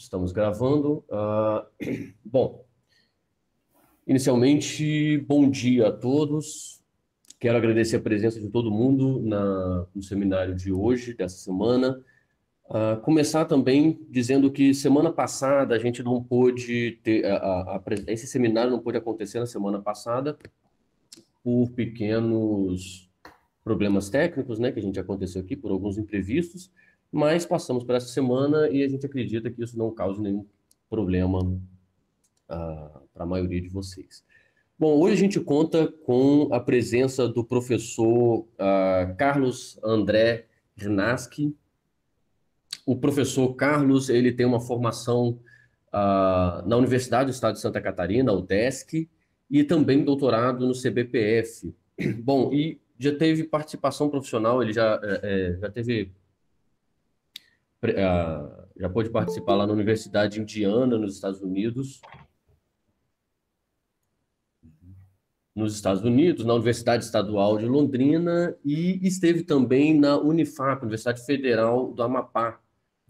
Estamos gravando. Bom, inicialmente, bom dia a todos. Quero agradecer a presença de todo mundo no seminário de hoje, dessa semana. Começar também dizendo que semana passada a gente não pôde ter, esse seminário não pôde acontecer na semana passada por pequenos problemas técnicos, né, que a gente aconteceu aqui, por alguns imprevistos, mas passamos por essa semana e a gente acredita que isso não cause nenhum problema para a maioria de vocês. Bom, hoje a gente conta com a presença do professor Carlos André Gnaschi. O professor Carlos, ele tem uma formação na Universidade do Estado de Santa Catarina, UDESC, e também doutorado no CBPF. Bom, e já teve participação profissional, ele já teve, já pôde participar lá na Universidade de Indiana, nos Estados Unidos, na Universidade Estadual de Londrina, e esteve também na Unifap, Universidade Federal do Amapá,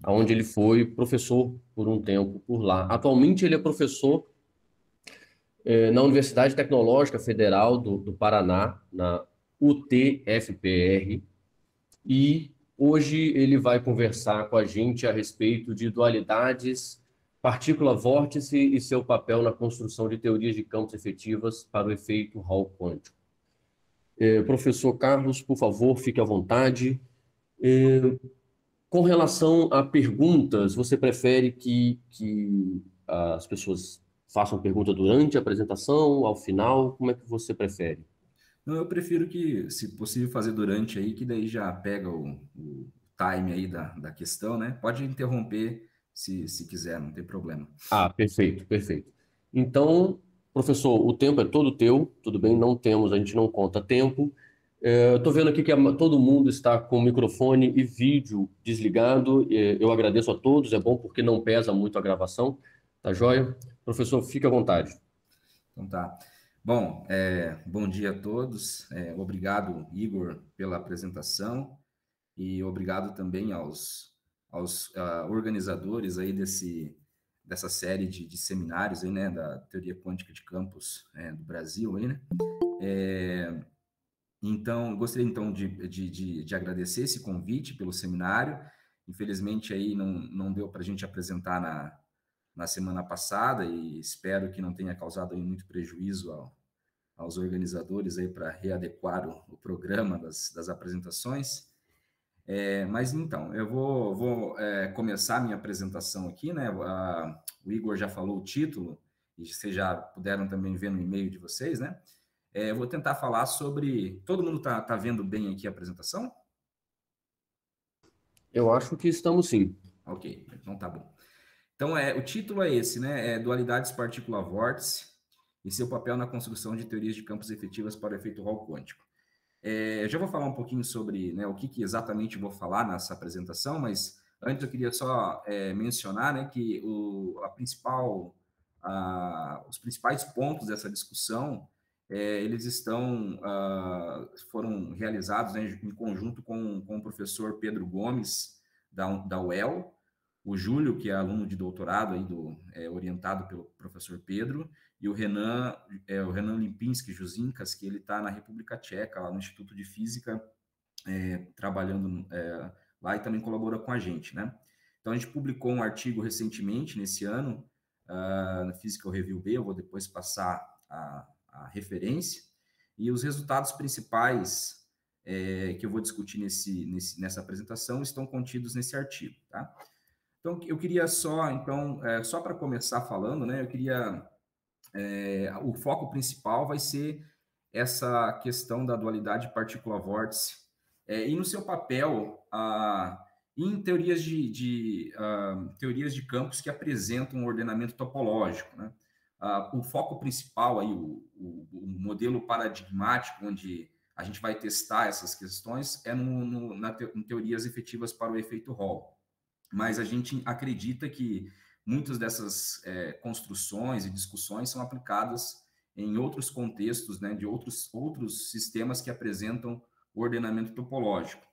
onde ele foi professor por um tempo por lá. Atualmente ele é professor na Universidade Tecnológica Federal do Paraná, na UTFPR, e hoje ele vai conversar com a gente a respeito de dualidades, partícula-vórtice e seu papel na construção de teorias de campos efetivas para o efeito Hall quântico. Professor Carlos, por favor, fique à vontade. Com relação a perguntas, você prefere que as pessoas façam pergunta durante a apresentação, ao final? Como é que você prefere? Não, eu prefiro que, se possível, fazer durante aí, que daí já pega o time aí da questão, né? Pode interromper se quiser, não tem problema. Perfeito, perfeito. Então, professor, o tempo é todo teu, tudo bem? A gente não conta tempo. Eu estou vendo aqui que todo mundo está com o microfone e vídeo desligado. Eu agradeço a todos, é bom porque não pesa muito a gravação, tá joia? Professor, fique à vontade. Então tá. Bom, bom dia a todos. Obrigado, Igor, pela apresentação e obrigado também aos organizadores aí dessa série de seminários aí, né, da teoria quântica de campos do Brasil aí, né? Então, gostaria então de agradecer esse convite pelo seminário. Infelizmente aí não deu para a gente apresentar na semana passada e espero que não tenha causado aí muito prejuízo aos organizadores aí para readequar o programa das apresentações. Mas então, eu vou começar a minha apresentação aqui, né? O Igor já falou o título, e vocês já puderam também ver no e-mail de vocês, né? Eu vou tentar falar sobre... Todo mundo tá vendo bem aqui a apresentação? Eu acho que estamos sim. Ok, então tá bom. Então, o título é esse, né? Dualidades partícula-vórtice e seu papel na construção de teorias de campos efetivas para o efeito Hall quântico. Eu já vou falar um pouquinho sobre, né, o que exatamente vou falar nessa apresentação, mas antes eu queria só mencionar, né, que os principais pontos dessa discussão, eles foram realizados, né, em conjunto com o professor Pedro Gomes, da UEL, o Júlio, que é aluno de doutorado aí orientado pelo professor Pedro, e o Renan Lipinski Juzinkas, que ele está na República Tcheca, lá no Instituto de Física, trabalhando lá e também colabora com a gente, né? Então, a gente publicou um artigo recentemente, nesse ano, na Physical Review B, eu vou depois passar a referência, e os resultados principais que eu vou discutir nessa apresentação estão contidos nesse artigo, tá? Então, eu queria só para começar falando, né, eu queria... o foco principal vai ser essa questão da dualidade partícula-vórtice e no seu papel em teorias teorias de campos que apresentam um ordenamento topológico, né? O foco principal aí, o modelo paradigmático onde a gente vai testar essas questões em teorias efetivas para o efeito Hall. Mas a gente acredita que muitas dessas construções e discussões são aplicadas em outros contextos, né, de outros sistemas que apresentam ordenamento topológico.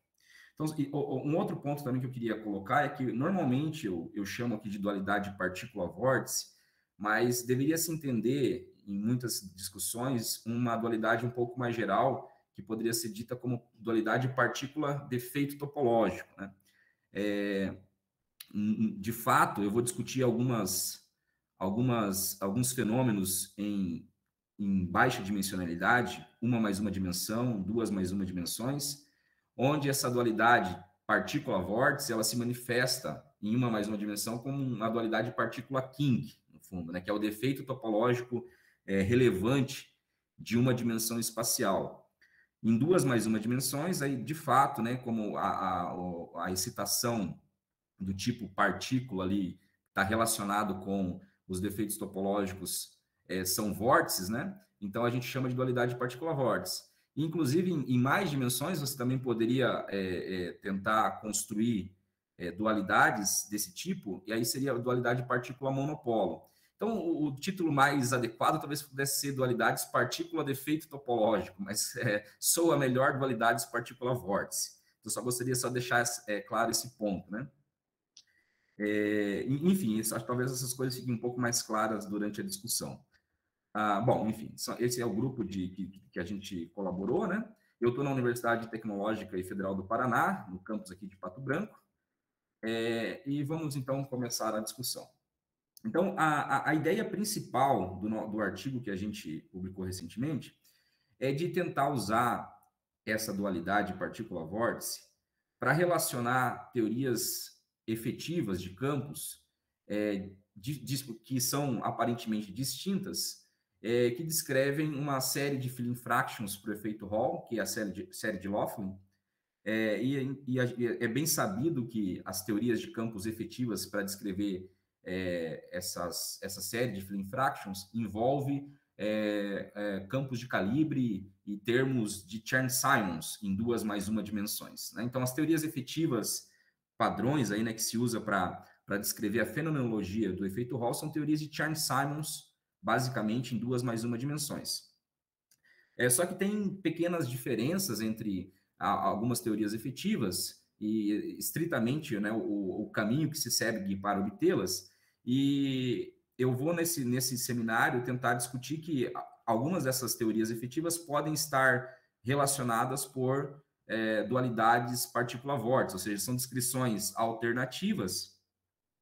Então, um outro ponto também que eu queria colocar é que, normalmente, eu chamo aqui de dualidade partícula-vórtice, mas deveria se entender, em muitas discussões, uma dualidade um pouco mais geral, que poderia ser dita como dualidade partícula-defeito topológico, né? De fato, eu vou discutir alguns fenômenos em baixa dimensionalidade, uma mais uma dimensão, duas mais uma dimensões, onde essa dualidade partícula-vórtice, ela se manifesta em uma mais uma dimensão como uma dualidade partícula-King, no fundo, né, que é o defeito topológico relevante de uma dimensão espacial. Em duas mais uma dimensões, aí, de fato, né, como a excitação do tipo partícula ali está relacionado com os defeitos topológicos são vórtices, né? Então a gente chama de dualidade partícula-vórtice. Inclusive, em mais dimensões, você também poderia tentar construir dualidades desse tipo, e aí seria a dualidade partícula-monopolo. Então, o título mais adequado talvez pudesse ser dualidades partícula-defeito topológico, mas soa melhor dualidades partícula-vórtice. Então, só gostaria de deixar claro esse ponto, né? Enfim, acho que talvez essas coisas fiquem um pouco mais claras durante a discussão. Bom, enfim, esse é o grupo que a gente colaborou, né? Eu estou na Universidade Tecnológica e Federal do Paraná, no campus aqui de Pato Branco, e vamos então começar a discussão. Então, a ideia principal do artigo que a gente publicou recentemente é de tentar usar essa dualidade partícula-vórtice para relacionar teorias efetivas de campos que são aparentemente distintas, que descrevem uma série de filling fractions para o efeito Hall, que é a série de Laughlin, e é bem sabido que as teorias de campos efetivas para descrever essa série de filling fractions envolve campos de calibre e termos de Chern-Simons em duas mais uma dimensões, né? Então, as teorias efetivas padrões aí, né, que se usa para descrever a fenomenologia do efeito Hall são teorias de Chern-Simons, basicamente em duas mais uma dimensões. Só que tem pequenas diferenças entre algumas teorias efetivas e estritamente, né, o caminho que se segue para obtê-las, e eu vou nesse seminário tentar discutir que algumas dessas teorias efetivas podem estar relacionadas por dualidades partícula-vórtice, ou seja, são descrições alternativas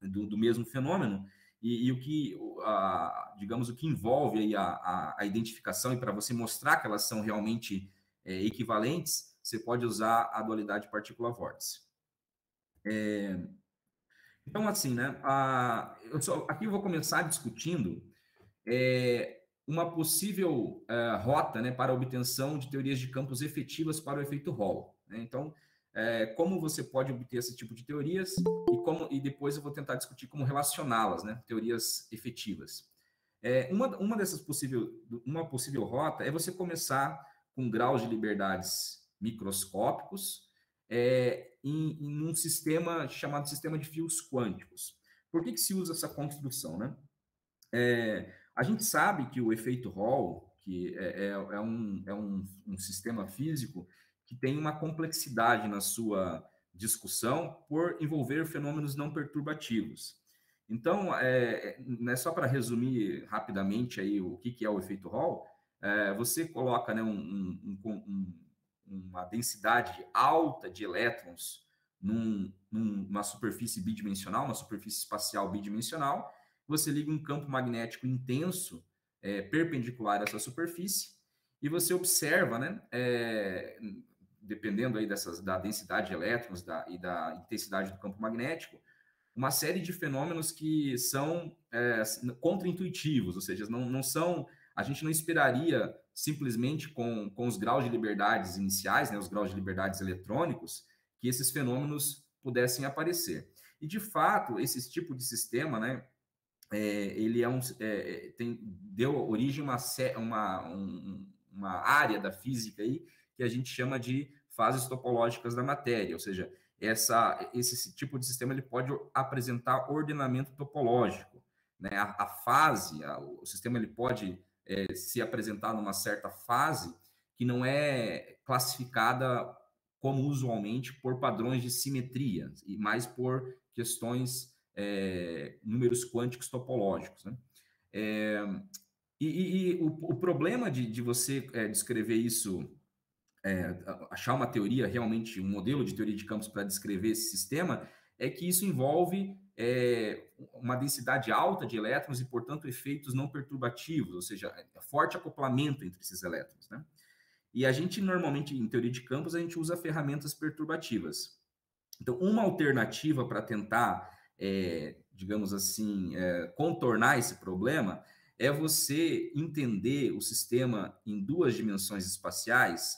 do mesmo fenômeno, e o que, digamos, o que envolve aí a identificação, e para você mostrar que elas são realmente equivalentes, você pode usar a dualidade partícula-vórtice. Então, assim, né, aqui eu vou começar discutindo uma possível rota, né, para a obtenção de teorias de campos efetivas para o efeito Hall, né? Então, como você pode obter esse tipo de teorias e depois eu vou tentar discutir como relacioná-las, né, teorias efetivas. Uma possível rota é você começar com graus de liberdades microscópicos em um sistema chamado sistema de fios quânticos. Por que se usa essa construção, né? A gente sabe que o efeito Hall, que é um sistema físico que tem uma complexidade na sua discussão por envolver fenômenos não perturbativos. Então, né, só para resumir rapidamente aí o que é o efeito Hall, você coloca, né, uma densidade alta de elétrons numa superfície bidimensional, uma superfície espacial bidimensional, você liga um campo magnético intenso perpendicular a essa superfície e você observa, né, dependendo aí da densidade de elétrons e da intensidade do campo magnético, uma série de fenômenos que são contra-intuitivos, ou seja, não são, a gente não esperaria simplesmente com os graus de liberdades iniciais, né, os graus de liberdades eletrônicos, que esses fenômenos pudessem aparecer. E, de fato, esse tipo de sistema, né, ele deu origem a uma área da física aí que a gente chama de fases topológicas da matéria, ou seja, esse tipo de sistema ele pode apresentar ordenamento topológico, né? A fase, o sistema ele pode se apresentar numa certa fase que não é classificada como usualmente por padrões de simetria, e mais por questões, números quânticos topológicos, né? O problema de você descrever isso, achar uma teoria, realmente um modelo de teoria de campos para descrever esse sistema, é que isso envolve uma densidade alta de elétrons e, portanto, efeitos não perturbativos, ou seja, forte acoplamento entre esses elétrons, né? E a gente, normalmente, em teoria de campos, a gente usa ferramentas perturbativas. Então, uma alternativa para tentar, digamos assim, contornar esse problema é você entender o sistema em duas dimensões espaciais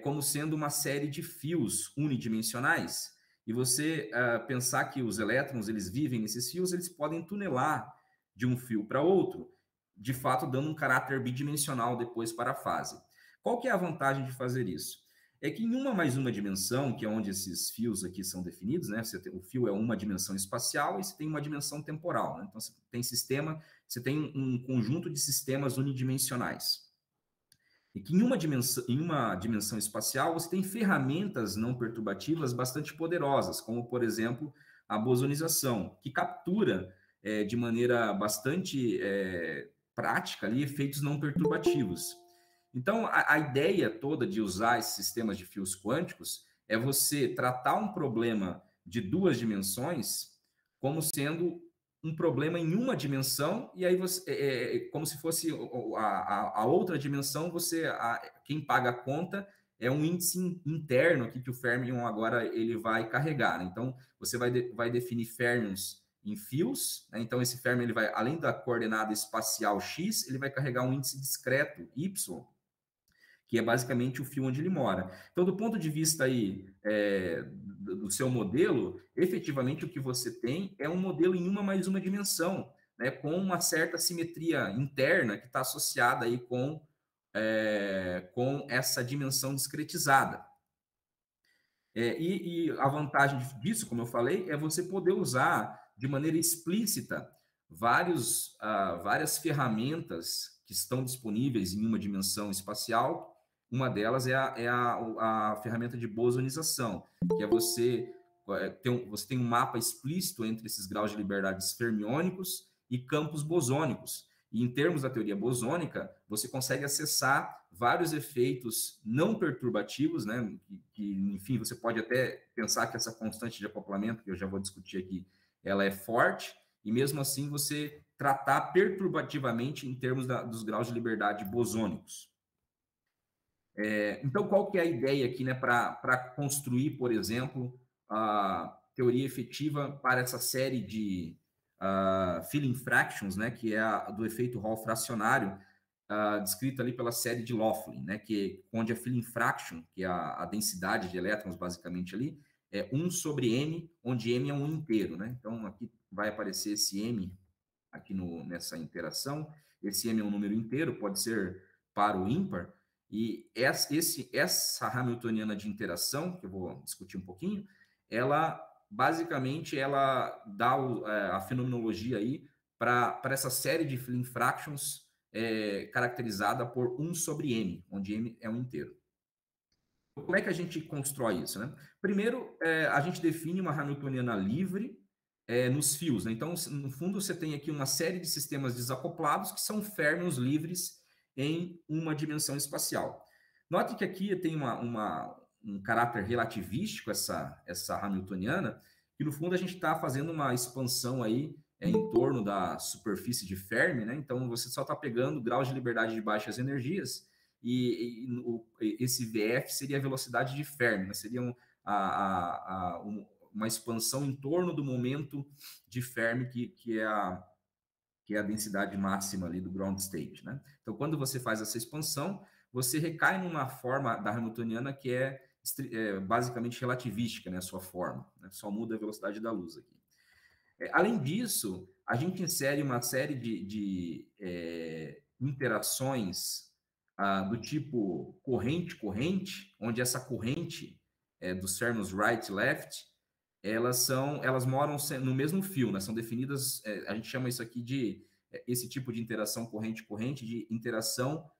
como sendo uma série de fios unidimensionais. E você pensar que os elétrons, eles vivem nesses fios, eles podem tunelar de um fio para outro, de fato dando um caráter bidimensional depois para a fase. Qual que é a vantagem de fazer isso? É que em uma mais uma dimensão, que é onde esses fios aqui são definidos, né? O fio é uma dimensão espacial e você tem uma dimensão temporal, né? Então, você tem um conjunto de sistemas unidimensionais. E que em uma dimensão espacial você tem ferramentas não perturbativas bastante poderosas, como, por exemplo, a bosonização, que captura de maneira bastante prática ali, efeitos não perturbativos. Então, a ideia toda de usar esses sistemas de fios quânticos é você tratar um problema de duas dimensões como sendo um problema em uma dimensão, e aí você, como se fosse a outra dimensão, quem paga a conta é um índice interno aqui que o fermion agora ele vai carregar, né? Então, você vai definir fermions em fios, né? Então esse fermion, ele vai, além da coordenada espacial x, ele vai carregar um índice discreto y, que é basicamente o fio onde ele mora. Então, do ponto de vista aí do seu modelo, efetivamente o que você tem é um modelo em uma mais uma dimensão, né, com uma certa simetria interna que está associada aí com essa dimensão discretizada. E a vantagem disso, como eu falei, é você poder usar de maneira explícita várias ferramentas que estão disponíveis em uma dimensão espacial. Uma delas é a ferramenta de bosonização, que é você tem um mapa explícito entre esses graus de liberdade fermiônicos e campos bosônicos. E em termos da teoria bosônica, você consegue acessar vários efeitos não perturbativos, né? Que, enfim, você pode até pensar que essa constante de acoplamento, que eu já vou discutir aqui, ela é forte, e mesmo assim você tratar perturbativamente em termos dos graus de liberdade bosônicos. Então, qual que é a ideia aqui, né, para construir, por exemplo, a teoria efetiva para essa série de filling fractions, né, que é do efeito Hall fracionário, descrito ali pela série de Laughlin, né, onde a filling fraction, que é a densidade de elétrons, basicamente ali, é 1 sobre m, onde m é um inteiro, né? Então, aqui vai aparecer esse m aqui nessa interação. Esse m é um número inteiro, pode ser par ou ímpar, e essa hamiltoniana de interação, que eu vou discutir um pouquinho, ela basicamente dá a fenomenologia aí para essa série de filling fractions caracterizada por 1 sobre m, onde m é um inteiro. Como é que a gente constrói isso, né? Primeiro, a gente define uma hamiltoniana livre nos fios, né? Então, no fundo, você tem aqui uma série de sistemas desacoplados que são fermions livres em uma dimensão espacial. Note que aqui tem um caráter relativístico, essa hamiltoniana, que no fundo a gente está fazendo uma expansão aí em torno da superfície de Fermi, né? Então, você só está pegando graus de liberdade de baixas energias, esse VF seria a velocidade de Fermi, né? Seria uma expansão em torno do momento de Fermi, que é a densidade máxima ali do ground state, né? Então, quando você faz essa expansão, você recai numa forma da hamiltoniana que é basicamente relativística, né? A sua forma, né? Só muda a velocidade da luz aqui. Além disso, a gente insere uma série de interações do tipo corrente-corrente, onde essa corrente dos fermions right-left, elas moram no mesmo fio, né? São definidas, a gente chama isso aqui esse tipo de interação corrente-corrente, de interação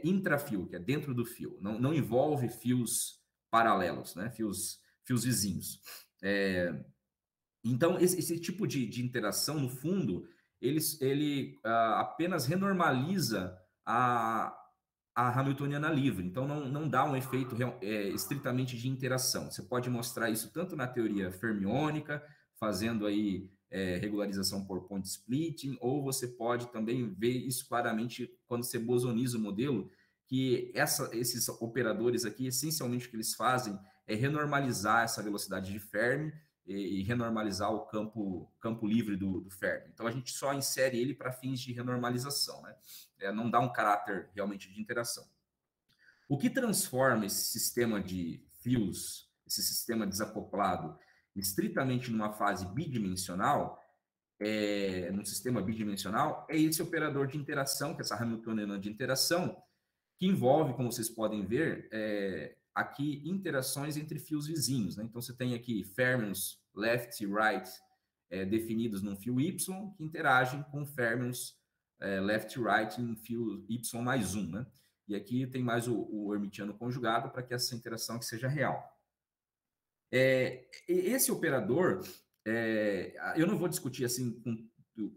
intrafio, que é dentro do fio. Não envolve fios paralelos, né? Fios vizinhos. Então, esse tipo de interação, no fundo, ele apenas renormaliza a Hamiltoniana livre. Então, não dá um efeito estritamente de interação. Você pode mostrar isso tanto na teoria fermiônica, fazendo aí regularização por point splitting, ou você pode também ver isso claramente quando você bosoniza o modelo, que esses operadores aqui, essencialmente o que eles fazem é renormalizar essa velocidade de Fermi e renormalizar o campo livre do Fermi. Então, a gente só insere ele para fins de renormalização, né? Não dá um caráter realmente de interação. O que transforma esse sistema de fios, esse sistema desacoplado, estritamente numa fase bidimensional, num sistema bidimensional, é esse operador de interação, que é essa Hamiltoniana de interação, que envolve, como vocês podem ver, aqui interações entre fios vizinhos, né? Então, você tem aqui fermions left e right definidos num fio Y, que interagem com fermions left e right em fio Y mais 1, né? E aqui tem mais o hermitiano conjugado para que essa interação aqui seja real. Esse operador, eu não vou discutir assim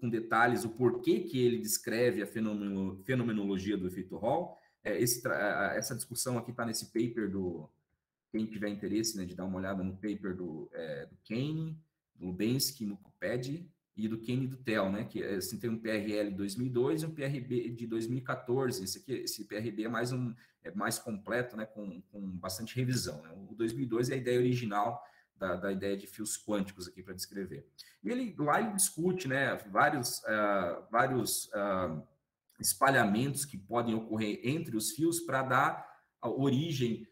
com detalhes o porquê que ele descreve a fenomenologia do efeito Hall. Essa discussão aqui está nesse paper quem tiver interesse, né, de dar uma olhada no paper do Kane, do Lubensky, no Coped, e do Kane e do Tel, né, que assim, tem um PRL de 2002 e um PRB de 2014. Esse PRB é mais completo, né, com bastante revisão, né? O 2002 é a ideia original da ideia de fios quânticos aqui para descrever. E lá ele discute, né, vários espalhamentos que podem ocorrer entre os fios para dar origem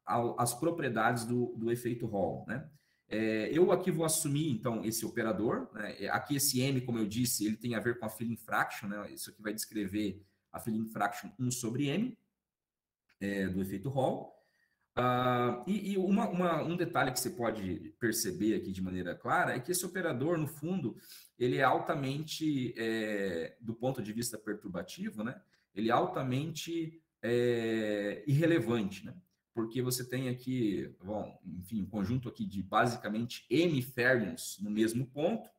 às propriedades do efeito Hall, né? Eu aqui vou assumir, então, esse operador, né? Aqui esse M, como eu disse, ele tem a ver com a filling fraction, né? Isso aqui vai descrever a filling fraction 1 sobre M do efeito Hall. Um detalhe que você pode perceber aqui de maneira clara é que esse operador, no fundo, ele é altamente, do ponto de vista perturbativo, né? Ele é altamente irrelevante, né? Porque você tem aqui, enfim, um conjunto aqui de basicamente M fermions no mesmo ponto,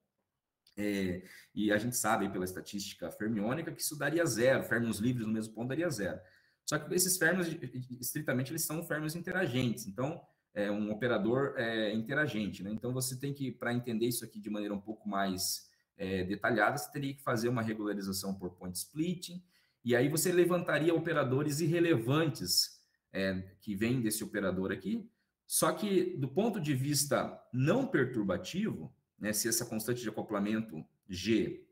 e a gente sabe pela estatística fermiônica que isso daria zero, fermions livres no mesmo ponto daria zero. Só que esses fermions, estritamente, eles são fermions interagentes, então é um operador interagente, né? Então você tem que, para entender isso aqui de maneira um pouco mais detalhada, você teria que fazer uma regularização por point splitting, e aí você levantaria operadores irrelevantes que vêm desse operador aqui, só que do ponto de vista não perturbativo, né, se essa constante de acoplamento G,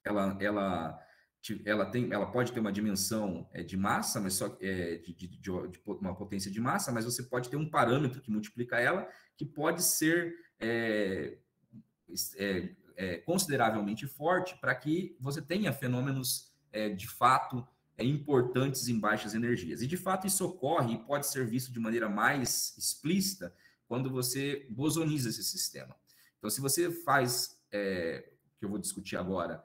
ela pode ter uma dimensão de massa, mas só de uma potência de massa, mas você pode ter um parâmetro que multiplica ela, que pode ser consideravelmente forte para que você tenha fenômenos de fato importantes em baixas energias. E de fato isso ocorre e pode ser visto de maneira mais explícita quando você bosoniza esse sistema. Então, se você faz, que eu vou discutir agora,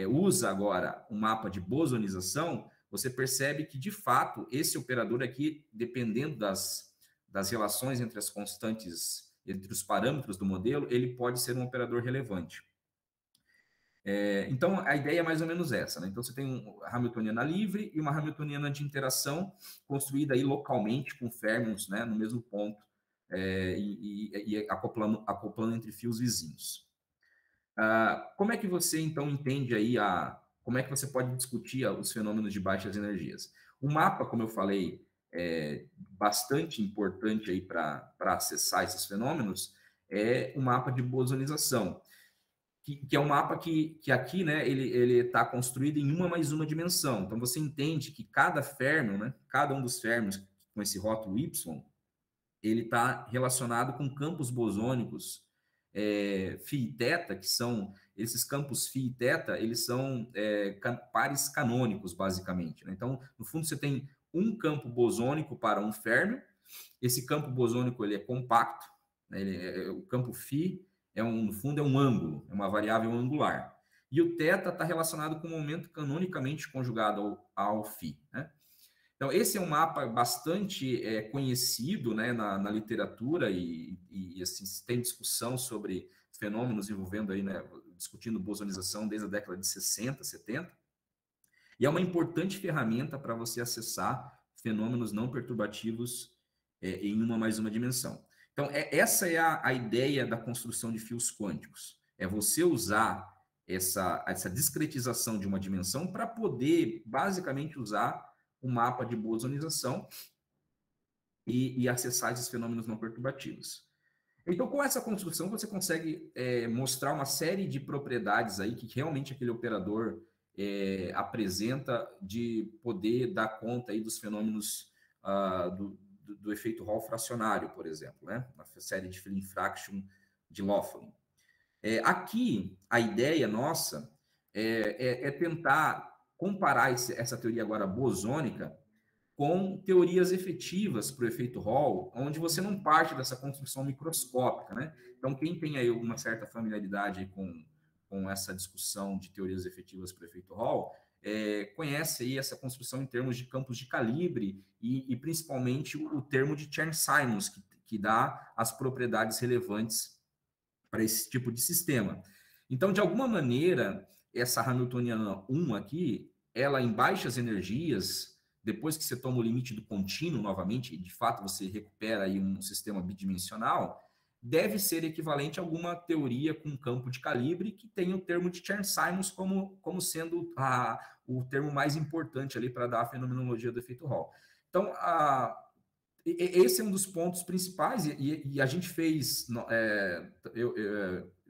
usa agora um mapa de bosonização, você percebe que, de fato, esse operador aqui, dependendo das relações entre as constantes, entre os parâmetros do modelo, ele pode ser um operador relevante. Então, a ideia é mais ou menos essa, né? Então, você tem uma Hamiltoniana livre e uma Hamiltoniana de interação construída aí localmente com fermions, né, no mesmo ponto, e acoplando entre fios vizinhos. Como é que você, então, entende aí como é que você pode discutir os fenômenos de baixas energias? O mapa, como eu falei, é bastante importante aí para acessar esses fenômenos, é o mapa de bosonização, que é um mapa que aqui, né, ele está construído em uma mais uma dimensão. Então, você entende que cada férmion, né, cada um dos férmions com esse rótulo Y, ele está relacionado com campos bosônicos φ e θ, que são esses campos φ e θ, eles são pares canônicos, basicamente, né? Então, no fundo, você tem um campo bosônico para um férmio. Esse campo bosônico ele é compacto, né? O campo φ no fundo, é um ângulo, é uma variável angular. E o θ está relacionado com o momento canonicamente conjugado ao φ, né? Então, esse é um mapa bastante conhecido, né, na literatura e assim, tem discussão sobre fenômenos envolvendo aí, né, discutindo bosonização desde a década de 60, 70. E é uma importante ferramenta para você acessar fenômenos não perturbativos em uma mais uma dimensão. Então, essa é a ideia da construção de fios quânticos. É você usar essa discretização de uma dimensão para poder, basicamente, usar o mapa de bosonização e acessar esses fenômenos não perturbativos. Então, com essa construção, você consegue mostrar uma série de propriedades aí que realmente aquele operador apresenta de poder dar conta aí dos fenômenos do efeito Hall fracionário, por exemplo, né? Na série de Filling Fraction de Laughlin. Aqui, a ideia nossa é tentar comparar essa teoria agora bosônica com teorias efetivas para o efeito Hall, onde você não parte dessa construção microscópica, né? Então, quem tem aí uma certa familiaridade aí com essa discussão de teorias efetivas para o efeito Hall, conhece aí essa construção em termos de campos de calibre e principalmente o termo de Chern-Simons, que dá as propriedades relevantes para esse tipo de sistema. Então, de alguma maneira, essa Hamiltoniana 1 aqui, ela em baixas energias, depois que você toma o limite do contínuo novamente, e de fato você recupera aí um sistema bidimensional, deve ser equivalente a alguma teoria com campo de calibre que tem o termo de Chern-Simons como sendo o termo mais importante ali para dar a fenomenologia do efeito Hall. Então, esse é um dos pontos principais, e a gente fez,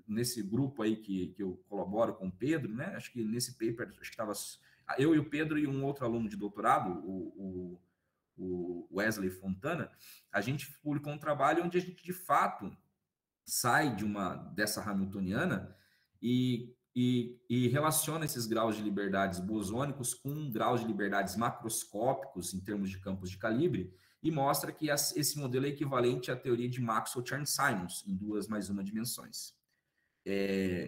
nesse grupo aí que eu colaboro com o Pedro, né? Acho que nesse paper, acho que estava eu e o Pedro e um outro aluno de doutorado, o Wesley Fontana, a gente publicou um trabalho onde a gente, de fato, sai dessa Hamiltoniana e relaciona esses graus de liberdades bosônicos com graus de liberdades macroscópicos em termos de campos de calibre e mostra que esse modelo é equivalente à teoria de Maxwell-Chern-Simons em 2 mais 1 dimensões.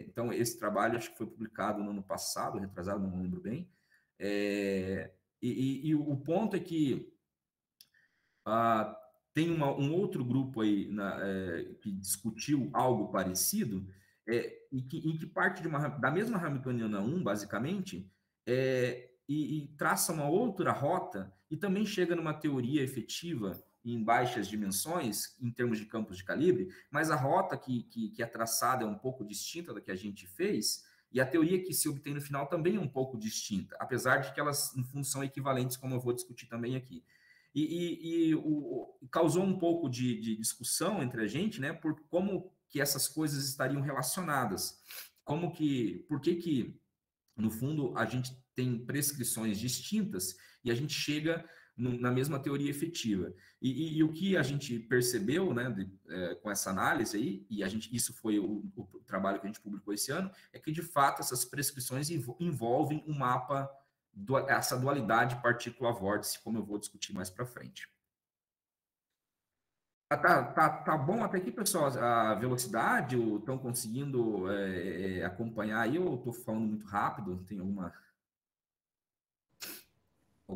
Então, esse trabalho acho que foi publicado no ano passado, retrasado, não lembro bem. E o ponto é que tem um outro grupo aí que discutiu algo parecido, em que parte da mesma Hamiltoniana 1, basicamente, e traça uma outra rota e também chega numa teoria efetiva em baixas dimensões, em termos de campos de calibre, mas a rota que é traçada é um pouco distinta da que a gente fez, e a teoria que se obtém no final também é um pouco distinta, apesar de que elas, no fundo, são equivalentes, como eu vou discutir também aqui. Causou um pouco de discussão entre a gente, né, por como que essas coisas estariam relacionadas. Por que, no fundo, a gente tem prescrições distintas e a gente chega na mesma teoria efetiva. E o que a gente percebeu, né, com essa análise aí, isso foi o trabalho que a gente publicou esse ano, é que, de fato, essas prescrições envolvem um mapa, essa dualidade partícula-vórtice, como eu vou discutir mais para frente. Tá bom até aqui, pessoal, a velocidade? Estão conseguindo acompanhar aí? Ou estou falando muito rápido? Tem alguma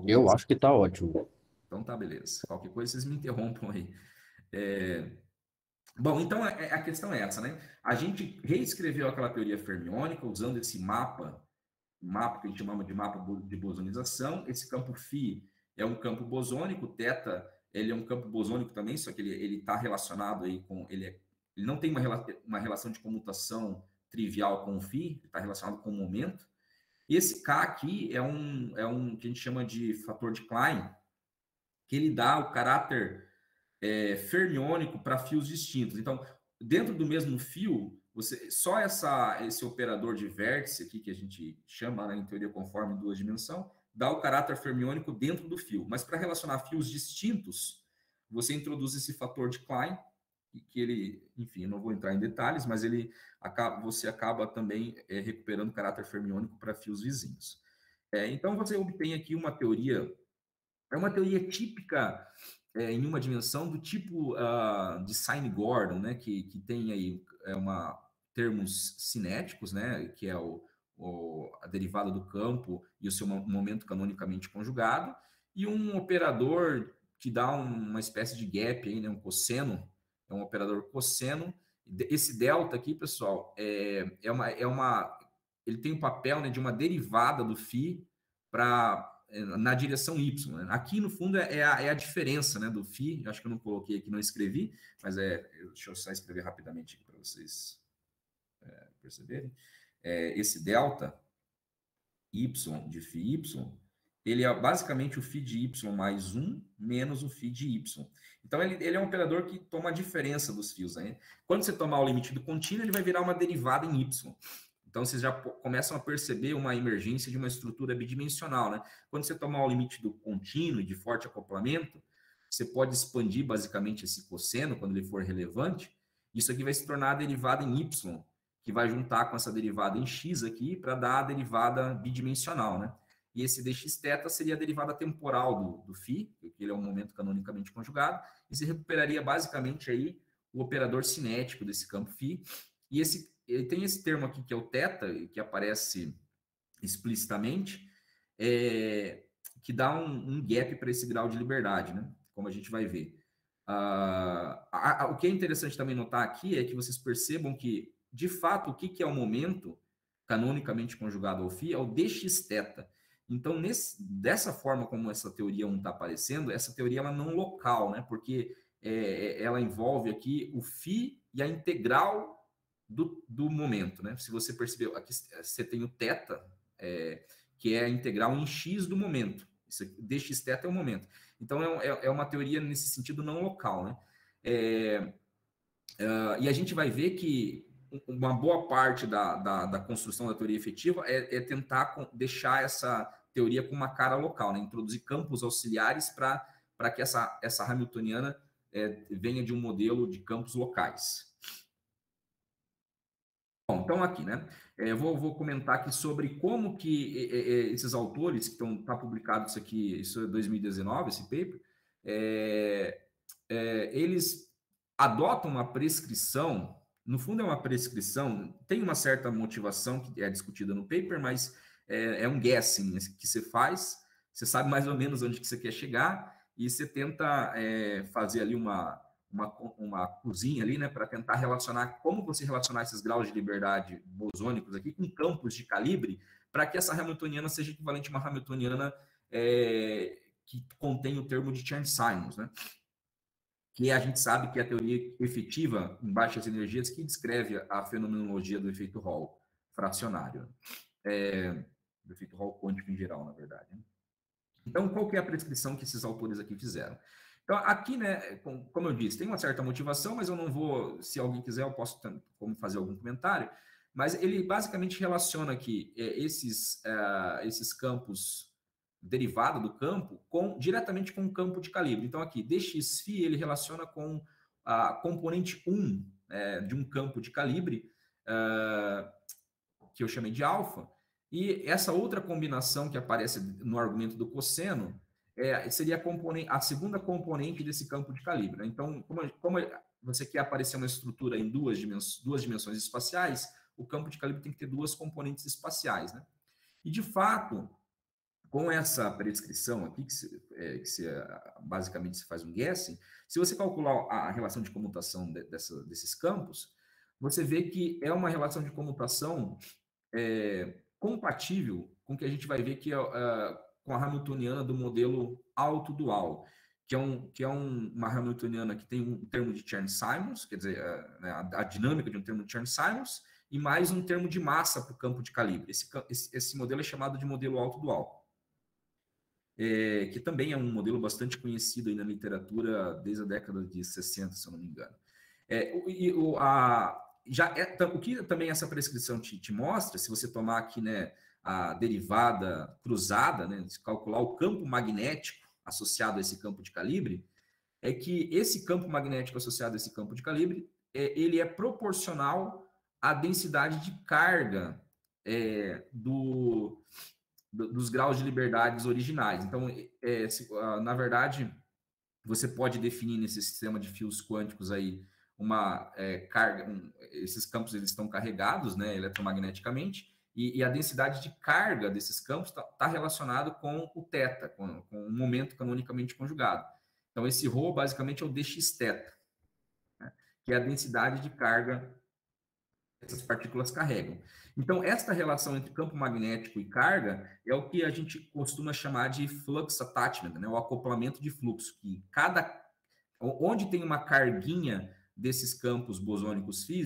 Eu acho que está ótimo. Então tá, beleza. Qualquer coisa, vocês me interrompam aí. Bom, então a questão é essa, né? A gente reescreveu aquela teoria fermiônica usando esse mapa que a gente chama de mapa de bosonização. Esse campo φ é um campo bosônico, θ ele é um campo bosônico também, só que ele está relacionado aí com... Ele não tem uma relação de comutação trivial com o φ, está relacionado com o momento. E esse K aqui é um que a gente chama de fator de Klein, que ele dá o caráter fermiônico para fios distintos. Então, dentro do mesmo fio, só esse operador de vértice aqui, que a gente chama, né, em teoria conforme em 2 dimensões, dá o caráter fermiônico dentro do fio. Mas para relacionar fios distintos, você introduz esse fator de Klein, que ele, enfim, eu não vou entrar em detalhes, mas você acaba também recuperando o caráter fermiônico para fios vizinhos. Então, você obtém aqui uma teoria, é uma teoria típica em uma dimensão do tipo de Sine-Gordon, né, que tem aí termos cinéticos, né, que é a derivada do campo e o seu momento canonicamente conjugado, e um operador que dá uma espécie de gap aí, né, um cosseno, é um operador cosseno. Esse delta aqui, pessoal, ele tem um papel, né, de uma derivada do φ na direção y. Né? Aqui, no fundo, é a diferença, né, do φ. Acho que eu não coloquei aqui, não escrevi, mas deixa eu só escrever rapidamente aqui para vocês perceberem. Esse delta y de φy, ele é basicamente o φ de y mais 1 menos o φ de y. Então, ele é um operador que toma a diferença dos fios. Né? Quando você tomar o limite do contínuo, ele vai virar uma derivada em y. Então, vocês já começam a perceber uma emergência de uma estrutura bidimensional. Né? Quando você tomar o limite do contínuo e de forte acoplamento, você pode expandir basicamente esse cosseno, quando ele for relevante. Isso aqui vai se tornar a derivada em y, que vai juntar com essa derivada em x aqui para dar a derivada bidimensional, né? E esse dx θ seria a derivada temporal do φ, porque ele é um momento canonicamente conjugado, e se recuperaria basicamente aí o operador cinético desse campo φ. E ele tem esse termo aqui que é o θ, que aparece explicitamente, que dá um gap para esse grau de liberdade, né? Como a gente vai ver. O que é interessante também notar aqui é que vocês percebam que, de fato, o que é o momento canonicamente conjugado ao φ é o dx θ. Então, dessa forma como essa teoria 1 está aparecendo, essa teoria ela não local, né? Porque ela envolve aqui o φ e a integral do momento, né? Se você percebeu, aqui você tem o θ, que é a integral em x do momento. Isso aqui, dx θ é o momento. Então, é uma teoria nesse sentido não local, né? E a gente vai ver que uma boa parte da construção da teoria efetiva é tentar deixar essa teoria com uma cara local, né? Introduzir campos auxiliares para que essa hamiltoniana venha de um modelo de campos locais. Bom, então aqui, né? Eu vou comentar aqui sobre como que esses autores que está publicado isso aqui, isso é 2019, esse paper, eles adotam uma prescrição. No fundo é uma prescrição, tem uma certa motivação que é discutida no paper, mas é um guessing que você faz, você sabe mais ou menos onde que você quer chegar e você tenta fazer ali uma cozinha ali, né, para tentar relacionar como você relacionar esses graus de liberdade bosônicos aqui com campos de calibre para que essa hamiltoniana seja equivalente a uma hamiltoniana que contém o termo de Chern-Simons, né? Que a gente sabe que é a teoria efetiva em baixas energias que descreve a fenomenologia do efeito Hall fracionário, do efeito Hall quântico em geral, na verdade. Então, qual que é a prescrição que esses autores aqui fizeram? Então, aqui, né, como eu disse, tem uma certa motivação, mas eu não vou, se alguém quiser, eu posso fazer algum comentário, mas ele basicamente relaciona aqui esses campos derivada do campo diretamente com o campo de calibre. Então, aqui, dx φ ele relaciona com a componente 1 de um campo de calibre, que eu chamei de alfa, e essa outra combinação que aparece no argumento do cosseno seria a segunda componente desse campo de calibre. Né? Então, como você quer aparecer uma estrutura em duas dimensões espaciais, o campo de calibre tem que ter duas componentes espaciais. Né? E, de fato, com essa prescrição aqui, basicamente se faz um guessing, se você calcular a relação de comutação desses campos, você vê que é uma relação de comutação compatível com o que a gente vai ver que com a hamiltoniana do modelo autodual, que é uma hamiltoniana que tem um termo de Chern-Simons, quer dizer, a dinâmica de um termo de Chern-Simons, e mais um termo de massa para o campo de calibre. Esse modelo é chamado de modelo autodual. Que também é um modelo bastante conhecido aí na literatura desde a década de 60, se eu não me engano. O que também essa prescrição te mostra, se você tomar aqui, né, a derivada cruzada, né, se calcular o campo magnético associado a esse campo de calibre, é que esse campo magnético associado a esse campo de calibre, ele é proporcional à densidade de carga dos graus de liberdades originais. Então, na verdade, você pode definir nesse sistema de fios quânticos aí uma carga, esses campos eles estão carregados, né, eletromagneticamente, E a densidade de carga desses campos está relacionado com o θ, com o momento canonicamente conjugado. Então, esse ρ, basicamente, é o dx-θ, né? Que é a densidade de carga que essas partículas carregam. Então, esta relação entre campo magnético e carga é o que a gente costuma chamar de flux attachment, né? O acoplamento de fluxo, que onde tem uma carguinha desses campos bosônicos φ,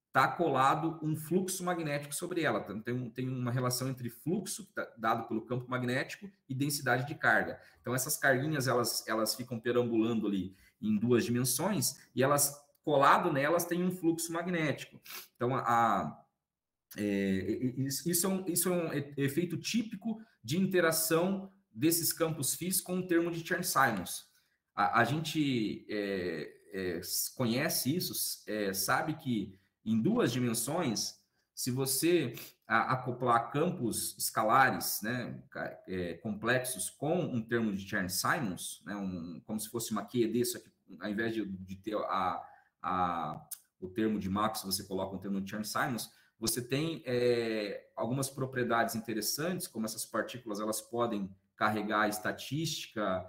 está colado um fluxo magnético sobre ela. Então, tem uma relação entre fluxo dado pelo campo magnético e densidade de carga. Então, essas carguinhas, elas ficam perambulando ali em duas dimensões e colado nelas tem um fluxo magnético. Então, isso é um efeito típico de interação desses campos φ com o termo de Chern-Simons. A gente conhece isso, sabe que em duas dimensões, se você acoplar campos escalares, né, complexos com um termo de Chern-Simons, né, como se fosse uma QED, só que ao invés de ter o termo de Maxwell, você coloca um termo de Chern-Simons, você tem algumas propriedades interessantes, como essas partículas elas podem carregar a estatística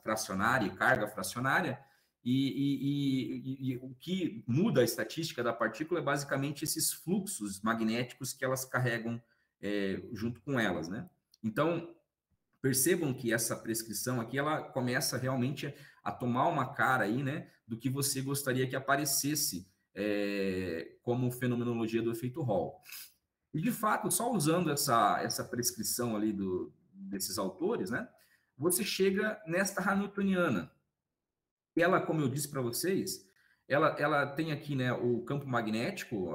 fracionária e carga fracionária, e o que muda a estatística da partícula é basicamente esses fluxos magnéticos que elas carregam junto com elas, né? Então, percebam que essa prescrição aqui, ela começa realmente a tomar uma cara aí, né, do que você gostaria que aparecesse como fenomenologia do efeito Hall. E, de fato, só usando essa prescrição ali desses autores, né, você chega nesta hamiltoniana. Ela, como eu disse para vocês, ela tem aqui, né, o campo magnético,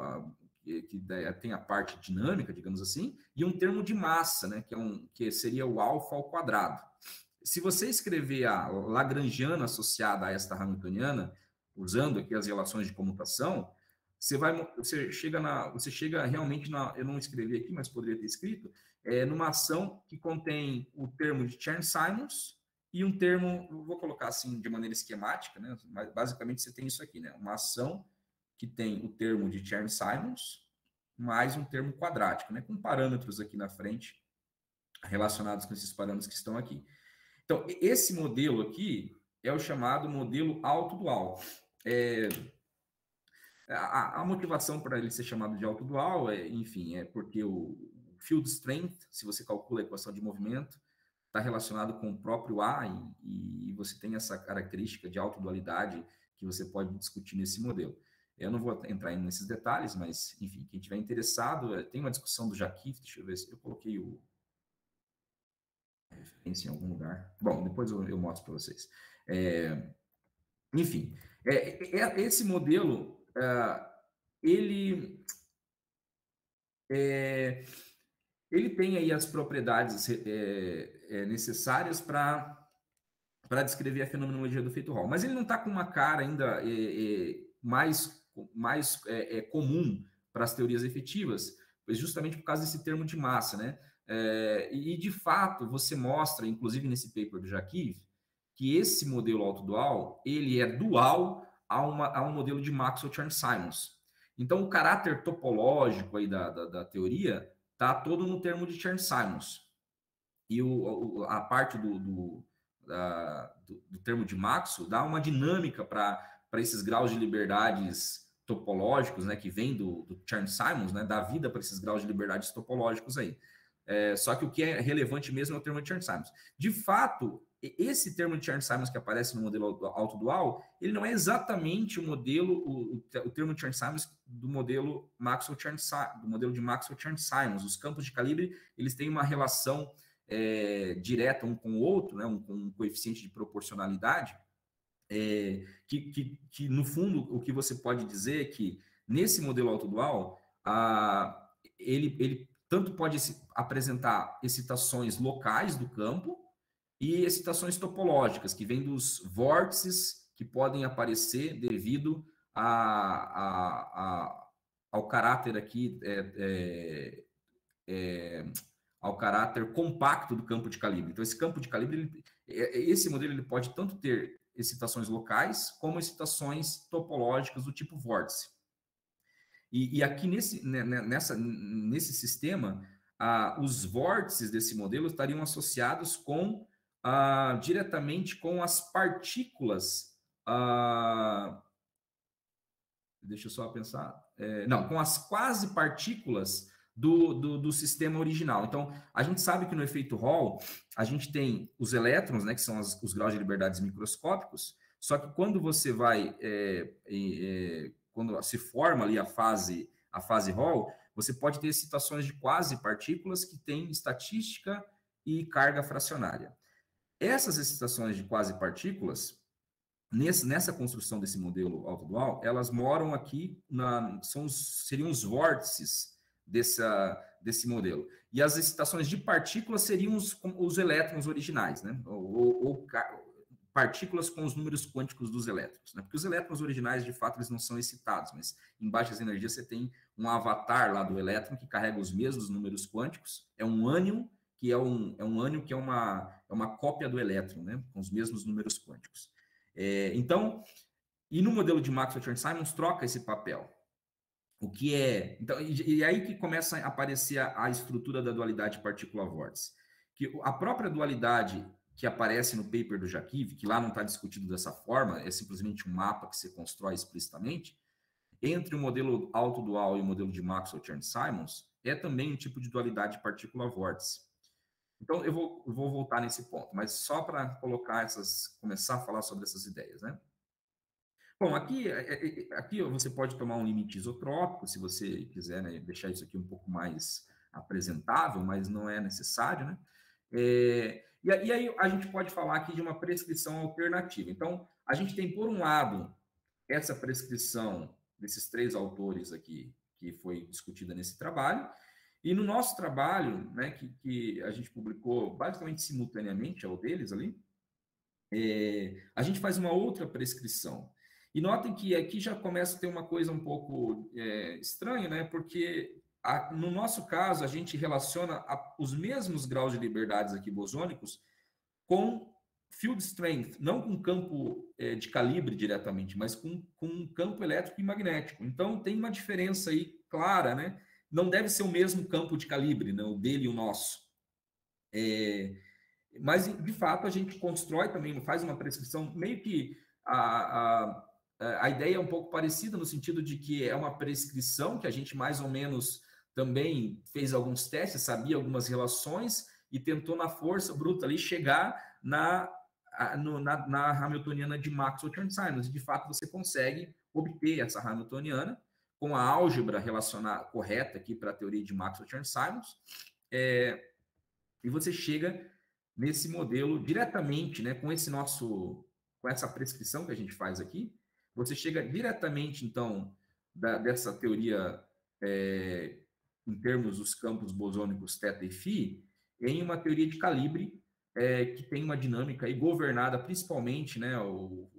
que tem a parte dinâmica, digamos assim, e um termo de massa, né, que seria o alfa ao quadrado. Se você escrever a lagrangiana associada a esta hamiltoniana, usando aqui as relações de comutação, você chega realmente eu não escrevi aqui, mas poderia ter escrito, numa ação que contém o termo de Chern-Simons e um termo, vou colocar assim de maneira esquemática, né? Mas basicamente você tem isso aqui, né? Uma ação que tem o termo de Chern-Simons mais um termo quadrático, né? Com parâmetros aqui na frente relacionados com esses parâmetros que estão aqui. Então, esse modelo aqui é o chamado modelo autodual. A motivação para ele ser chamado de autodual enfim, é porque o field strength, se você calcula a equação de movimento, está relacionado com o próprio A e você tem essa característica de autodualidade que você pode discutir nesse modelo. Eu não vou entrar nesses detalhes, mas, enfim, quem tiver interessado, tem uma discussão do Jacques, deixa eu ver se eu coloquei a referência em algum lugar. Bom, depois eu mostro para vocês. Enfim, esse modelo, ele tem aí as propriedades necessárias para descrever a fenomenologia do efeito Hall, mas ele não está com uma cara ainda mais comum para as teorias efetivas, pois justamente por causa desse termo de massa, né? E de fato você mostra, inclusive nesse paper do Jacques, que esse modelo autodual ele é dual a um modelo de Maxwell-Chern-Simons. Então o caráter topológico aí da teoria está todo no termo de Chern-Simons. E a parte do termo de Maxwell dá uma dinâmica para esses graus de liberdades topológicos, né, que vem do Chern-Simons, né, dá vida para esses graus de liberdades topológicos aí. Só que o que é relevante mesmo é o termo de Chern-Simons. De fato, esse termo de Chern-Simons que aparece no modelo autodual, ele não é exatamente o modelo, o termo de Chern-Simons do modelo Maxwell-Chern-Simons, do modelo de Maxwell-Chern-Simons. Os campos de calibre, eles têm uma relação direta um com o outro, né, com um coeficiente de proporcionalidade, que no fundo o que você pode dizer é que nesse modelo autodual, ele tanto pode apresentar excitações locais do campo e excitações topológicas, que vêm dos vórtices que podem aparecer devido ao caráter aqui, ao caráter compacto do campo de calibre. Então, esse campo de calibre, esse modelo ele pode tanto ter excitações locais como excitações topológicas do tipo vórtice. E aqui nesse sistema, os vórtices desse modelo estariam associados diretamente com as partículas. Deixa eu só pensar. Não, com as quase partículas do sistema original. Então, a gente sabe que no efeito Hall, a gente tem os elétrons, né, que são os graus de liberdades microscópicos, só que quando você vai, quando se forma ali a fase Hall, você pode ter situações de quase partículas que têm estatística e carga fracionária. Essas excitações de quase partículas, nessa construção desse modelo autodual, elas moram aqui, seriam os vórtices desse modelo. E as excitações de partículas seriam os elétrons originais, né? Ou partículas com os números quânticos dos elétrons, né? Porque os elétrons originais, de fato, eles não são excitados, mas em baixas energias você tem um avatar lá do elétron que carrega os mesmos números quânticos, é um ânion, que é uma cópia do elétron, né? Com os mesmos números quânticos. Então, e no modelo de Maxwell-Chern-Simons troca esse papel. O que é... Então, e aí que começa a aparecer a estrutura da dualidade partícula-vórtice. Que a própria dualidade que aparece no paper do Jacquiw, que lá não está discutido dessa forma, é simplesmente um mapa que você constrói explicitamente, entre o modelo autodual e o modelo de Maxwell-Chern-Simons, é também um tipo de dualidade partícula-vórtice. Então, eu vou voltar nesse ponto, mas só para começar a falar sobre essas ideias, né? Bom, aqui você pode tomar um limite isotrópico, se você quiser, né, deixar isso aqui um pouco mais apresentável, mas não é necessário, né? E aí a gente pode falar aqui de uma prescrição alternativa. Então, a gente tem, por um lado, essa prescrição desses três autores aqui, que foi discutida nesse trabalho, e no nosso trabalho, né, que a gente publicou basicamente simultaneamente ao deles ali, a gente faz uma outra prescrição. E notem que aqui já começa a ter uma coisa um pouco estranha, né, porque no nosso caso a gente relaciona os mesmos graus de liberdades aqui bosônicos com field strength, não com campo de calibre diretamente, mas com campo elétrico e magnético. Então tem uma diferença aí clara, né? Não deve ser o mesmo campo de calibre, né? O dele e o nosso. Mas, de fato, a gente constrói também, faz uma prescrição, meio que a ideia é um pouco parecida, no sentido de que é uma prescrição que a gente mais ou menos também fez alguns testes, sabia algumas relações e tentou, na força bruta ali, chegar na hamiltoniana de Maxwell-Chern-Simons. De fato, você consegue obter essa hamiltoniana com a álgebra relacionada correta aqui para a teoria de Maxwell-Chern-Simons, e você chega nesse modelo diretamente, né, com essa prescrição que a gente faz aqui, você chega diretamente, então, dessa teoria em termos dos campos bosônicos θ e φ, em uma teoria de calibre que tem uma dinâmica aí governada principalmente, né, o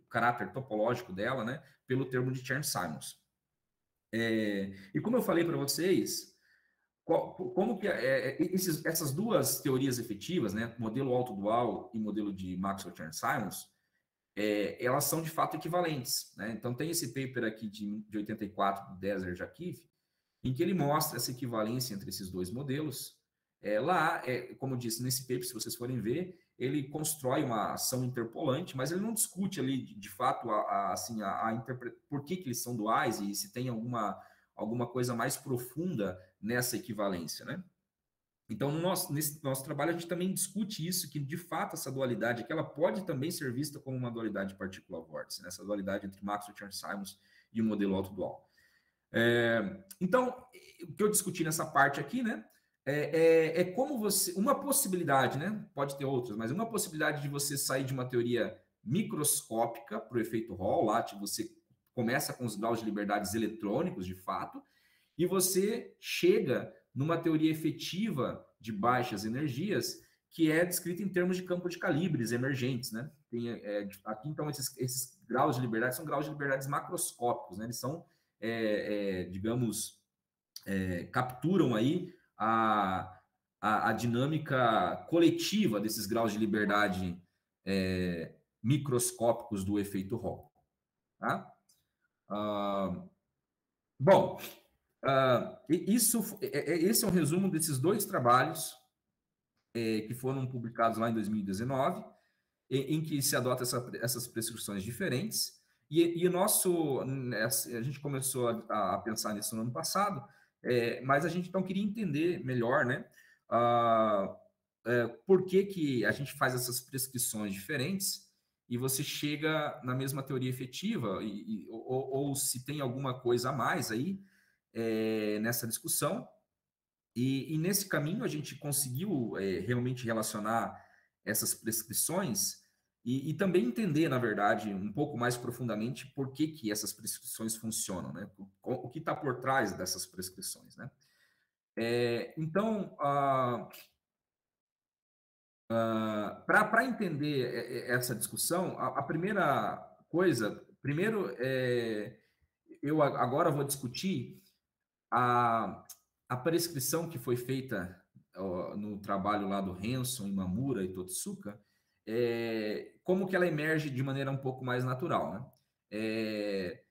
caráter topológico dela, né, pelo termo de Chern-Simons. E como eu falei para vocês, como que essas duas teorias efetivas, né, modelo autodual e modelo de Maxwell-Chern-Simons, elas são de fato equivalentes, né? Então tem esse paper aqui de 84 do Deser Jacquiw, em que ele mostra essa equivalência entre esses dois modelos. Como eu disse, nesse paper, se vocês forem ver, ele constrói uma ação interpolante, mas ele não discute ali, de fato, por que eles são duais e se tem alguma coisa mais profunda nessa equivalência, né? Então, nesse nosso trabalho, a gente também discute isso, que, de fato, essa dualidade aqui, ela pode também ser vista como uma dualidade partícula-vórtice, né? Essa dualidade entre Maxwell-Chern-Simons e o modelo autodual. Então, o que eu discuti nessa parte aqui, né, como uma possibilidade, né, pode ter outras, mas uma possibilidade de você sair de uma teoria microscópica para o efeito Hall, lá você começa com os graus de liberdades eletrônicos, de fato, e você chega numa teoria efetiva de baixas energias, que é descrita em termos de campo de calibres emergentes, né? Aqui, então, esses graus de liberdade são graus de liberdades macroscópicos, né? Eles são, digamos, capturam aí a dinâmica coletiva desses graus de liberdade microscópicos do efeito Hall. Tá? Bom, esse é um resumo desses dois trabalhos que foram publicados lá em 2019, em que se adota essas prescrições diferentes. E a gente começou a pensar nisso no ano passado, mas a gente então queria entender melhor, né, por que a gente faz essas prescrições diferentes e você chega na mesma teoria efetiva, ou se tem alguma coisa a mais aí nessa discussão. E nesse caminho a gente conseguiu realmente relacionar essas prescrições e também entender, na verdade, um pouco mais profundamente por que essas prescrições funcionam, né? O que está por trás dessas prescrições, né? Então, para entender essa discussão, a primeira coisa, primeiro, eu agora vou discutir a prescrição que foi feita no trabalho lá do Hanson, Imamura e Totsuka, como que ela emerge de maneira um pouco mais natural, né?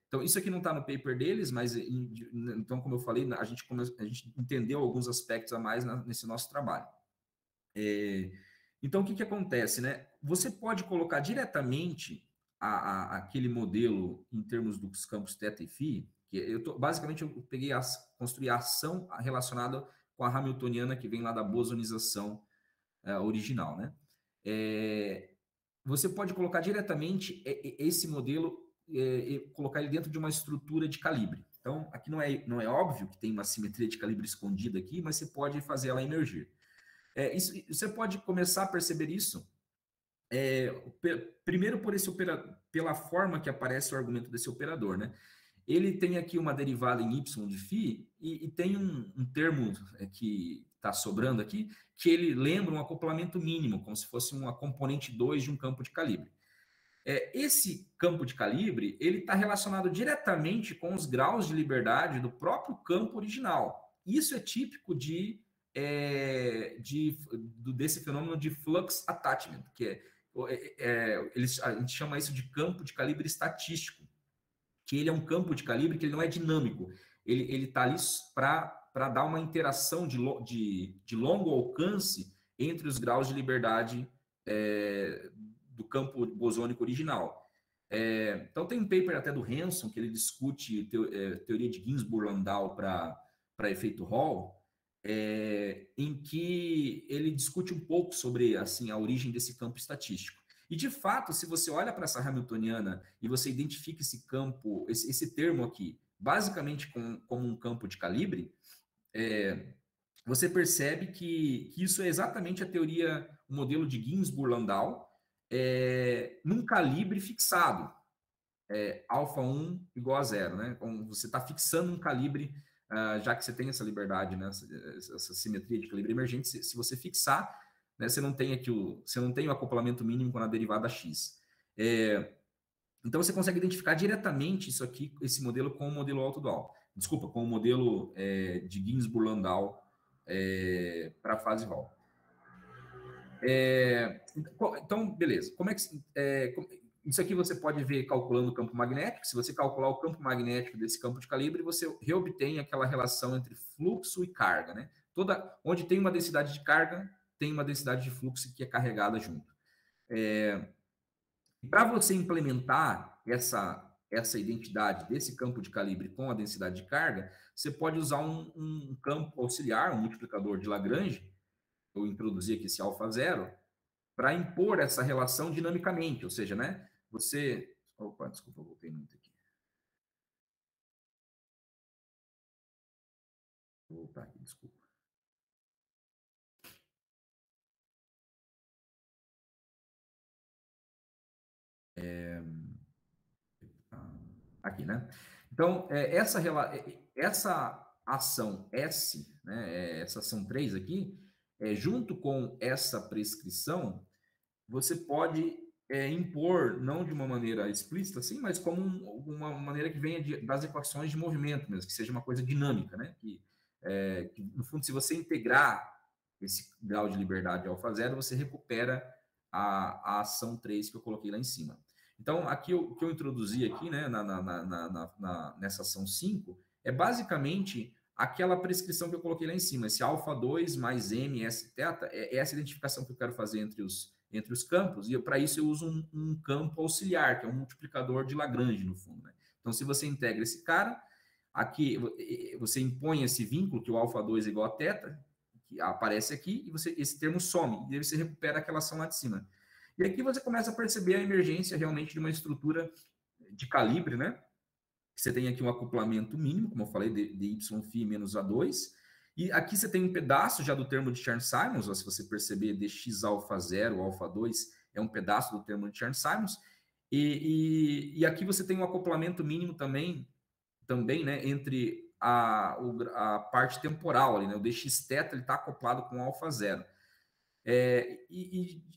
Então, isso aqui não está no paper deles, mas, então, como eu falei, a gente entendeu alguns aspectos a mais nesse nosso trabalho. Então, o que acontece, né? Você pode colocar diretamente aquele modelo em termos dos campos θ e φ, que basicamente eu construí a ação relacionada com a hamiltoniana que vem lá da bosonização original, né? Você pode colocar diretamente esse modelo, colocar ele dentro de uma estrutura de calibre. Então, aqui não é óbvio que tem uma simetria de calibre escondida aqui, mas você pode fazer ela emergir. Você pode começar a perceber isso primeiro pela forma que aparece o argumento desse operador, né? Ele tem aqui uma derivada em y de φ e tem um termo que está sobrando aqui, que ele lembra um acoplamento mínimo, como se fosse uma componente 2 de um campo de calibre. Esse campo de calibre ele está relacionado diretamente com os graus de liberdade do próprio campo original. Isso é típico desse fenômeno de flux attachment, que a gente chama isso de campo de calibre estatístico, que ele é um campo de calibre que ele não é dinâmico, ele está ali para dar uma interação de longo alcance entre os graus de liberdade do campo bosônico original. Então tem um paper até do Hanson que ele discute teoria de Ginzburg-Landau para efeito Hall, em que ele discute um pouco sobre assim a origem desse campo estatístico. E de fato, se você olha para essa hamiltoniana e você identifica esse campo, esse termo aqui, basicamente como um campo de calibre, você percebe que isso é exatamente a teoria, o modelo de Ginzburg-Landau, num calibre fixado, alfa 1 igual a 0, né? Então, você está fixando um calibre, já que você tem essa liberdade, né? essa simetria de calibre emergente, se você fixar, né, você não tem o acoplamento mínimo com a derivada x. Então, você consegue identificar diretamente isso aqui, esse modelo, com o modelo autodual. Desculpa, com o modelo de Ginzburg-Landau para a fase Hall. Então, beleza. Isso aqui você pode ver calculando o campo magnético. Se você calcular o campo magnético desse campo de calibre, você reobtém aquela relação entre fluxo e carga, né? Onde tem uma densidade de carga, tem uma densidade de fluxo que é carregada junto. Para você implementar essa identidade desse campo de calibre com a densidade de carga, você pode usar um campo auxiliar, um multiplicador de Lagrange. Eu introduzi aqui esse alfa zero, para impor essa relação dinamicamente, ou seja, né, você... Opa, desculpa, eu voltei muito aqui. Vou voltar aqui, desculpa. Aqui, né? Então, essa ação S, né, essa ação 3 aqui, junto com essa prescrição, você pode impor, não de uma maneira explícita, assim, mas como uma maneira que venha das equações de movimento mesmo, que seja uma coisa dinâmica, né? Que, no fundo, se você integrar esse grau de liberdade alfa zero, você recupera a ação 3 que eu coloquei lá em cima. Então, aqui o que eu introduzi aqui, né, nessa ação 5, é basicamente aquela prescrição que eu coloquei lá em cima, esse alfa 2 mais m, s teta, é essa identificação que eu quero fazer entre os campos, e para isso eu uso um campo auxiliar, que é um multiplicador de Lagrange, no fundo. Né? Então, se você integra esse cara, aqui você impõe esse vínculo, que o alfa 2 é igual a teta, que aparece aqui, e esse termo some, e aí você recupera aquela ação lá de cima. E aqui você começa a perceber a emergência realmente de uma estrutura de calibre, né? Você tem aqui um acoplamento mínimo, como eu falei, de y φ menos A2, e aqui você tem um pedaço já do termo de Chern-Simons, se você perceber, dx alfa 0, alfa 2, é um pedaço do termo de Chern-Simons, e aqui você tem um acoplamento mínimo também né, entre a parte temporal, ali, né, o dx θ está acoplado com alfa 0.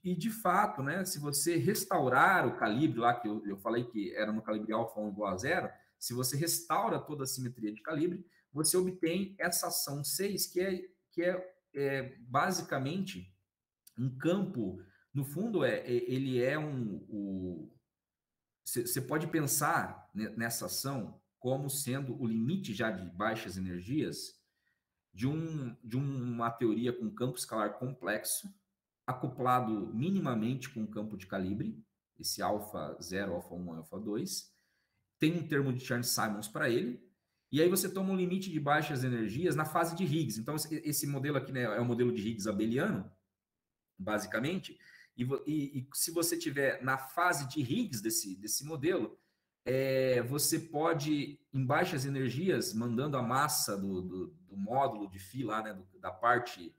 De fato, né, se você restaurar o calibre lá, que eu falei que era no calibre alfa 1 igual a 0, se você restaura toda a simetria de calibre, você obtém essa ação 6, que é basicamente um campo, no fundo, ele é você pode pensar nessa ação como sendo o limite já de baixas energias de uma teoria com campo escalar complexo, acoplado minimamente com um campo de calibre, esse alfa 0, alfa 1, alfa 2, tem um termo de Chern-Simons para ele, e aí você toma um limite de baixas energias na fase de Higgs. Então, esse modelo aqui, né, é o modelo de Higgs abeliano, basicamente, e se você tiver na fase de Higgs desse modelo, você pode, em baixas energias, mandando a massa do módulo de φ lá, né, da parte,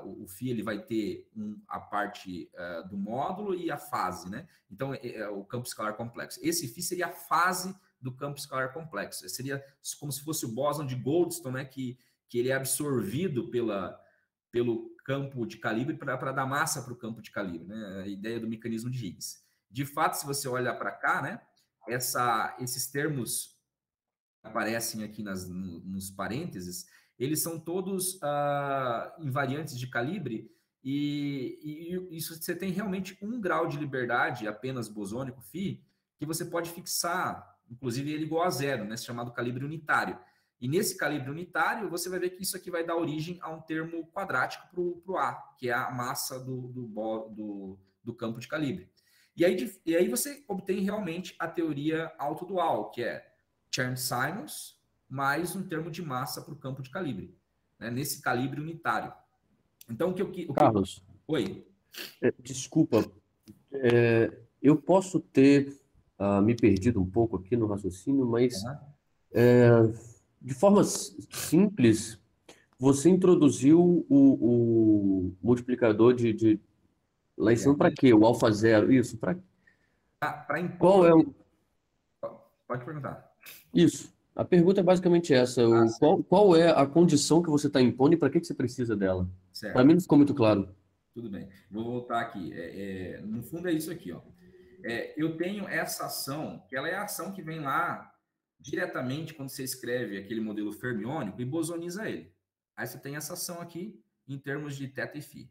o φ ele vai ter a parte do módulo e a fase, né? Então, o campo escalar complexo. Esse φ seria a fase do campo escalar complexo. Seria como se fosse o bóson de Goldstone, né, que ele é absorvido pelo campo de calibre para dar massa para o campo de calibre, né? A ideia do mecanismo de Higgs. De fato, se você olhar para cá, né, esses termos aparecem aqui nos parênteses, eles são todos invariantes de calibre, e isso você tem realmente um grau de liberdade apenas bosônico φ, que você pode fixar, inclusive ele igual a 0, né, chamado calibre unitário. E nesse calibre unitário, você vai ver que isso aqui vai dar origem a um termo quadrático para o A, que é a massa do campo de calibre. E aí você obtém realmente a teoria autodual, que é Chern-Simons mais um termo de massa para o campo de calibre, né, nesse calibre unitário. Então, Carlos, Oi? Desculpa, eu posso ter me perdido um pouco aqui no raciocínio, mas de forma simples, você introduziu o multiplicador de lá em cima para quê? O alfa zero, isso, para qual impor... é Pode perguntar. Isso. A pergunta é basicamente essa. Qual é a condição que você está impondo e para que você precisa dela? Para mim não ficou muito claro. Tudo bem. Vou voltar aqui. No fundo é isso aqui, ó. Eu tenho essa ação, que ela é a ação que vem lá diretamente quando você escreve aquele modelo fermiônico e bosoniza ele. Aí você tem essa ação aqui em termos de θ e φ.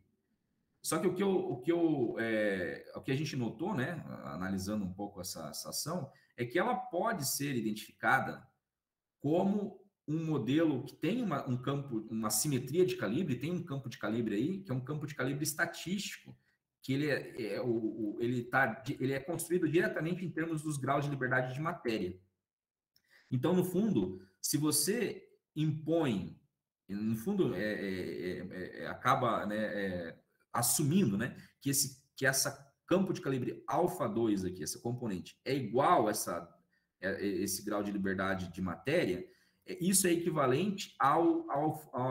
Só que o que a gente notou, né, analisando um pouco essa ação, é que ela pode ser identificada como um modelo que tem um campo, uma simetria de calibre, tem um campo de calibre aí, que é um campo de calibre estatístico, que ele é construído diretamente em termos dos graus de liberdade de matéria. Então, no fundo, se você impõe, no fundo, acaba, né, assumindo, né, que essa campo de calibre alfa 2 aqui, essa componente, é igual a esse grau de liberdade de matéria, isso é equivalente ao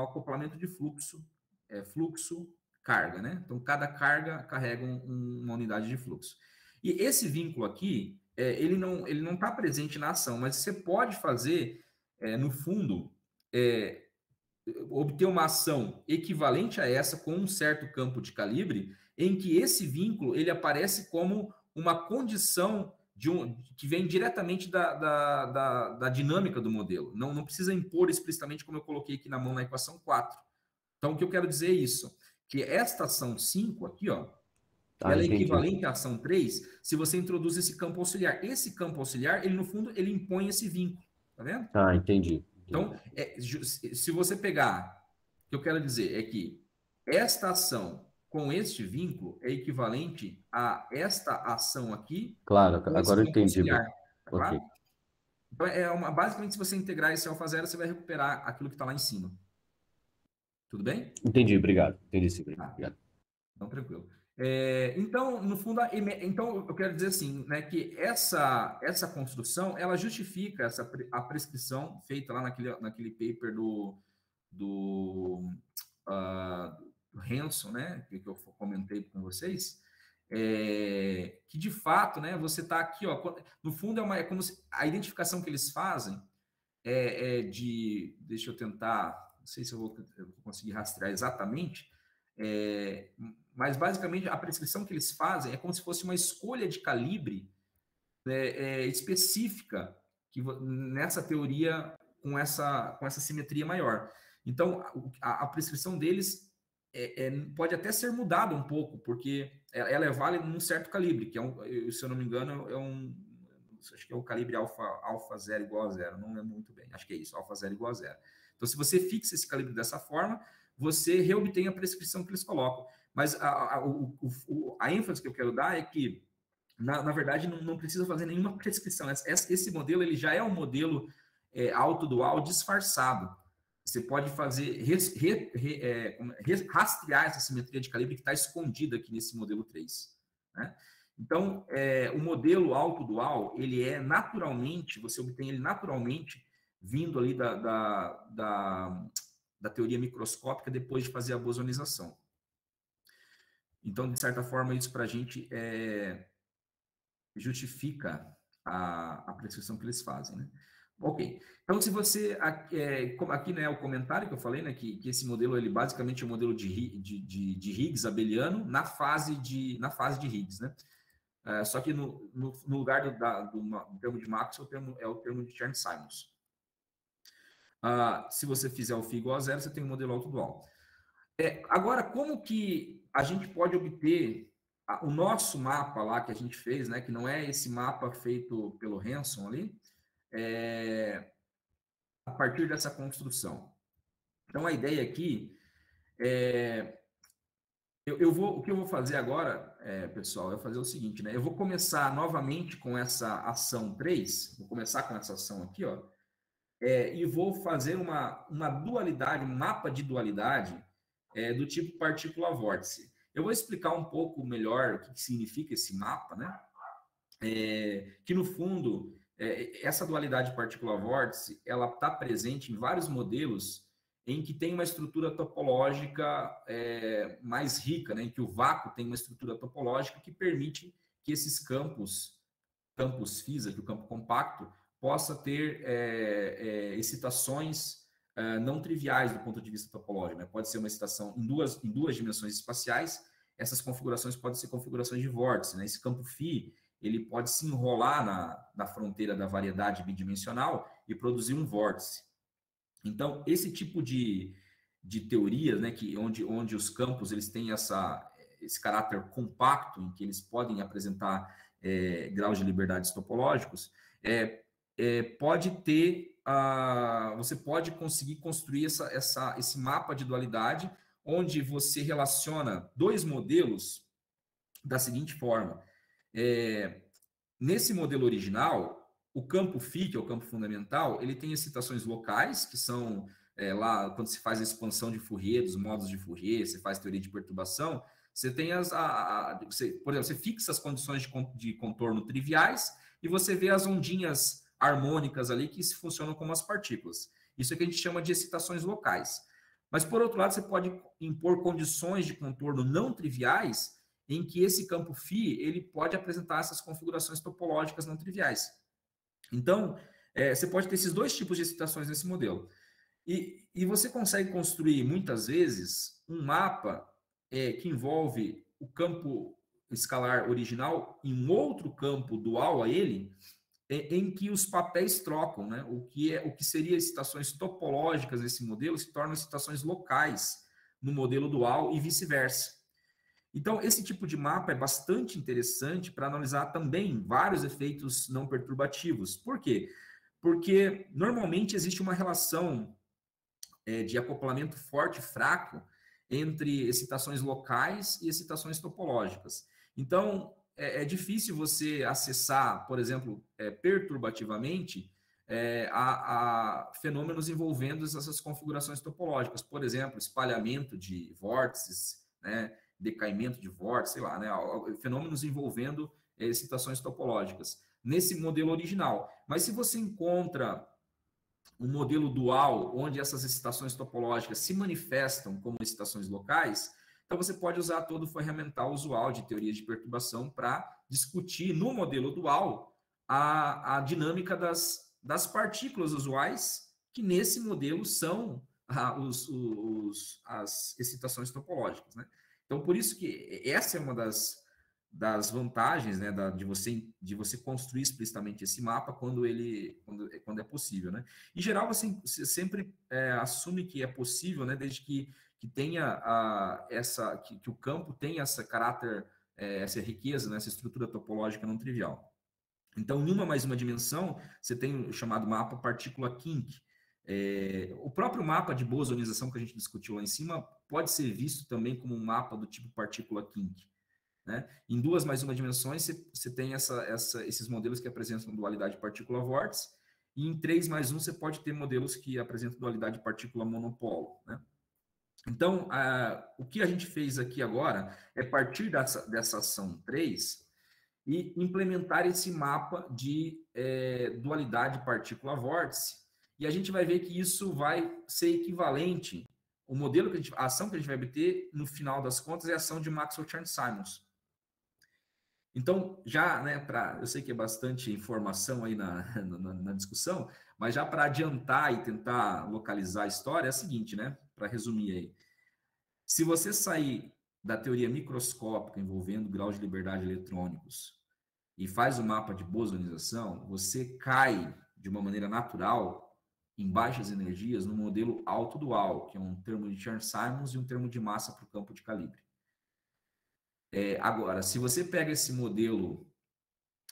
acoplamento de fluxo-carga, né? Então, cada carga carrega uma unidade de fluxo. E esse vínculo aqui, ele não está presente na ação, mas você pode fazer, no fundo, obter uma ação equivalente a essa com um certo campo de calibre, em que esse vínculo ele aparece como uma condição que vem diretamente da dinâmica do modelo. Não precisa impor explicitamente, como eu coloquei aqui na mão na equação 4. Então, o que eu quero dizer é isso, que esta ação 5 aqui, ó, ela é equivalente à ação 3 se você introduz esse campo auxiliar. Esse campo auxiliar, ele no fundo, ele impõe esse vínculo. Tá vendo? Ah, entendi. Então, se você pegar, o que eu quero dizer é que esta ação com este vínculo é equivalente a esta ação aqui Claro, com esse agora eu campo entendi bem. auxiliar, tá Ok, claro? Então, basicamente, se você integrar esse alfa zero, você vai recuperar aquilo que está lá em cima. Tudo bem? entendi, obrigado. Entendi sim, Tá, obrigado. então tranquilo. Então, no fundo, então eu quero dizer assim, né, que essa construção, ela justifica a prescrição feita lá naquele paper do, do Hanson, né, que eu comentei com vocês, que de fato, né, você está aqui, ó, no fundo é como se a identificação que eles fazem deixa eu tentar, não sei se eu vou conseguir rastrear exatamente, mas basicamente a prescrição que eles fazem é como se fosse uma escolha de calibre específica nessa teoria com essa simetria maior. Então, a prescrição deles pode até ser mudada um pouco, porque ela é válida num certo calibre, que se eu não me engano, acho que é o calibre alfa 0 igual a 0, não lembro muito bem, acho que é isso, alfa 0 igual a 0. Então, se você fixa esse calibre dessa forma, você reobtém a prescrição que eles colocam. Mas a ênfase que eu quero dar é que, na verdade, não precisa fazer nenhuma prescrição. Esse modelo ele já é um modelo autodual disfarçado. Você pode fazer rastrear essa simetria de calibre que está escondida aqui nesse modelo 3. Né? Então, o modelo autodual, ele naturalmente, você obtém ele naturalmente vindo ali da teoria microscópica depois de fazer a bosonização. Então, de certa forma, isso para a gente justifica a prescrição que eles fazem, né? Ok. Então, se você aqui né, o comentário que eu falei, né, que esse modelo ele basicamente é um modelo de Higgs abeliano na fase de Higgs, né? Só que no lugar do termo de Maxwell é o termo de Chern-Simons. Se você fizer o φ igual a 0, você tem um modelo autodual. Agora, como que a gente pode obter o nosso mapa lá que a gente fez, né, que não é esse mapa feito pelo Hanson ali, a partir dessa construção? Então, a ideia aqui o que eu vou fazer agora, pessoal, é fazer o seguinte, né? Eu vou começar novamente com essa ação 3, vou começar com essa ação aqui, ó, e vou fazer uma dualidade, um mapa de dualidade do tipo partícula-vórtice. Eu vou explicar um pouco melhor o que significa esse mapa, né? Que no fundo, essa dualidade partícula-vórtice, ela está presente em vários modelos em que tem uma estrutura topológica mais rica, né? Em que o vácuo tem uma estrutura topológica que permite que esses campos física, que o campo compacto, possa ter excitações não triviais do ponto de vista topológico. Né? Pode ser uma excitação em duas dimensões espaciais, essas configurações podem ser configurações de vórtice. Né? Esse campo φ ele pode se enrolar na fronteira da variedade bidimensional e produzir um vórtice. Então, esse tipo de teorias, né, onde os campos eles têm esse caráter compacto, em que eles podem apresentar graus de liberdades topológicos, pode ter, você pode conseguir construir esse mapa de dualidade, onde você relaciona dois modelos da seguinte forma. Nesse modelo original, o campo φ, que é o campo fundamental, ele tem excitações locais, que são lá, quando se faz a expansão de Fourier, dos modos de Fourier, você faz teoria de perturbação, você tem por exemplo, você fixa as condições de contorno triviais e você vê as ondinhas harmônicas ali que funcionam como as partículas. Isso é que a gente chama de excitações locais. Mas, por outro lado, você pode impor condições de contorno não triviais em que esse campo φ ele pode apresentar essas configurações topológicas não triviais. Então, você pode ter esses dois tipos de excitações nesse modelo. E você consegue construir, muitas vezes, um mapa que envolve o campo escalar original em um outro campo dual a ele, em que os papéis trocam, né? O que seria excitações topológicas nesse modelo se tornam excitações locais no modelo dual e vice-versa. Então, esse tipo de mapa é bastante interessante para analisar também vários efeitos não perturbativos. Por quê? Porque normalmente existe uma relação de acoplamento forte e fraco entre excitações locais e excitações topológicas. Então, é difícil você acessar, por exemplo, perturbativamente, a fenômenos envolvendo essas configurações topológicas. Por exemplo, espalhamento de vórtices, né, decaimento de vórtices, sei lá, né, fenômenos envolvendo excitações topológicas nesse modelo original. Mas se você encontra um modelo dual, onde essas excitações topológicas se manifestam como excitações locais, então você pode usar todo o ferramental usual de teoria de perturbação para discutir no modelo dual a dinâmica das partículas usuais, que nesse modelo são as excitações topológicas, né? Então, por isso que essa é uma das vantagens, né, de você construir explicitamente esse mapa quando é possível, né? Em geral, você sempre assume que é possível, né, desde que tenha que o campo tenha essa caráter, essa riqueza, né, essa estrutura topológica não trivial. Então, em uma mais uma dimensão, você tem o chamado mapa partícula kink. O próprio mapa de bosonização que a gente discutiu lá em cima pode ser visto também como um mapa do tipo partícula kink. Né? Em 2 mais 1 dimensões, você tem esses modelos que apresentam dualidade partícula-vórtice, e em 3 mais 1 você pode ter modelos que apresentam dualidade partícula-monopolo. Né? Então, o que a gente fez aqui agora é partir dessa ação 3 e implementar esse mapa de dualidade partícula-vórtice, e a gente vai ver que isso vai ser equivalente, a ação que a gente vai obter, no final das contas, é a ação de Maxwell-Chern-Simons. Então, já, né, eu sei que é bastante informação aí na discussão, mas já para adiantar e tentar localizar a história, é a seguinte, né, para resumir aí. Se você sair da teoria microscópica envolvendo graus de liberdade eletrônicos e faz o mapa de bosonização, você cai de uma maneira natural em baixas energias no modelo autodual, que é um termo de Chern-Simons e um termo de massa para o campo de calibre. Agora, se você pega esse modelo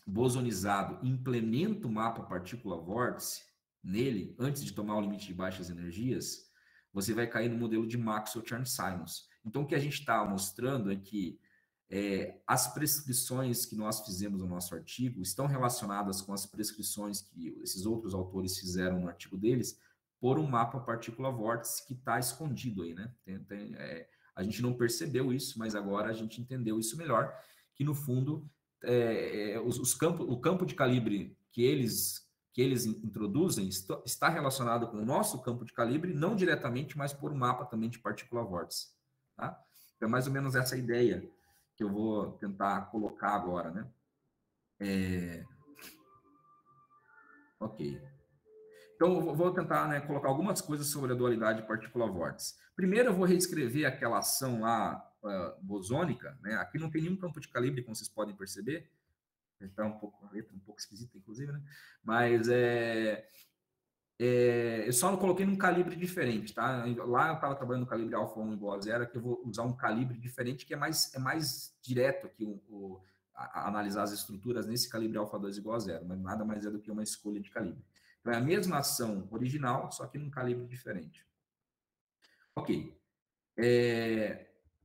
bosonizado e implementa o mapa partícula-vórtice nele, antes de tomar o limite de baixas energias, você vai cair no modelo de Maxwell-Chern-Simons. Então, o que a gente está mostrando é que as prescrições que nós fizemos no nosso artigo estão relacionadas com as prescrições que esses outros autores fizeram no artigo deles por um mapa partícula-vórtice que está escondido aí, né? A gente não percebeu isso, mas agora a gente entendeu isso melhor, que no fundo o campo de calibre que eles introduzem está relacionado com o nosso campo de calibre, não diretamente, mas por um mapa também de partícula-vórtice. Tá? Então, é mais ou menos essa ideia que eu vou tentar colocar agora, né? Ok. Então, eu vou tentar, né, colocar algumas coisas sobre a dualidade partícula-vórtice. Primeiro, eu vou reescrever aquela ação lá bosônica, né? Aqui não tem nenhum campo de calibre, como vocês podem perceber. Está a letra um pouco esquisita, inclusive, né? Mas eu só não coloquei num calibre diferente, tá? Lá eu estava trabalhando no calibre alfa 1 igual a 0, aqui eu vou usar um calibre diferente, que é mais direto aqui analisar as estruturas nesse calibre alfa 2 igual a 0, mas nada mais é do que uma escolha de calibre. Então, é a mesma ação original, só que num calibre diferente. Ok.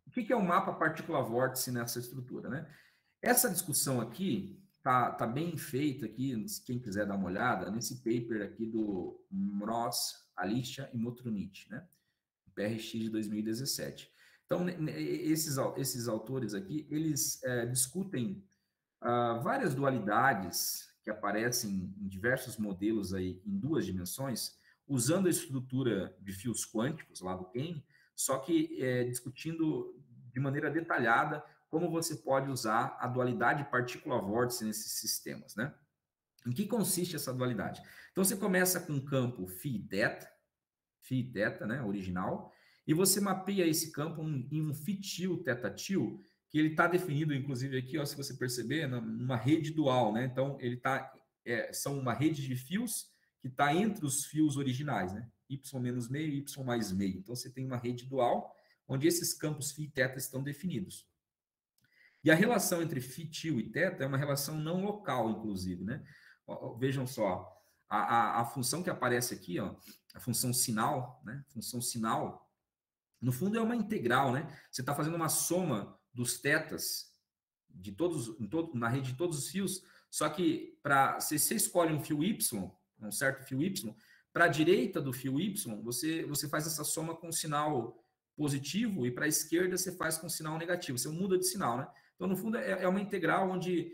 O que é um mapa partícula-vórtice nessa estrutura, né? Essa discussão aqui tá bem feita aqui, quem quiser dar uma olhada, nesse paper aqui do Mroz, Alicia e Motrunich, né? PRX de 2017. Então, esses autores aqui, eles discutem várias dualidades que aparecem em diversos modelos aí em 2 dimensões, usando a estrutura de fios quânticos lá do Kane, só que discutindo de maneira detalhada como você pode usar a dualidade partícula-vórtice nesses sistemas, né? Em que consiste essa dualidade? Então, você começa com um campo φ e θ, né, original, e você mapeia esse campo em um φ-til, θ-til, que ele está definido, inclusive, aqui, ó, se você perceber, numa rede dual, né? Então, ele são uma rede de fios que está entre os fios originais, né? Y menos meio e Y mais meio. Então, você tem uma rede dual, onde esses campos φ e θ estão definidos. E a relação entre φ-til e θ é uma relação não local, inclusive, né? Vejam só, a função que aparece aqui, ó, a função sinal, né? Função sinal, no fundo é uma integral, né? Você está fazendo uma soma dos tetas de todos, na rede de todos os fios, só que se você escolhe um fio Y, um certo fio Y, para a direita do fio Y, você faz essa soma com sinal positivo e para a esquerda você faz com sinal negativo, você muda de sinal, né? Então, no fundo, é uma integral onde,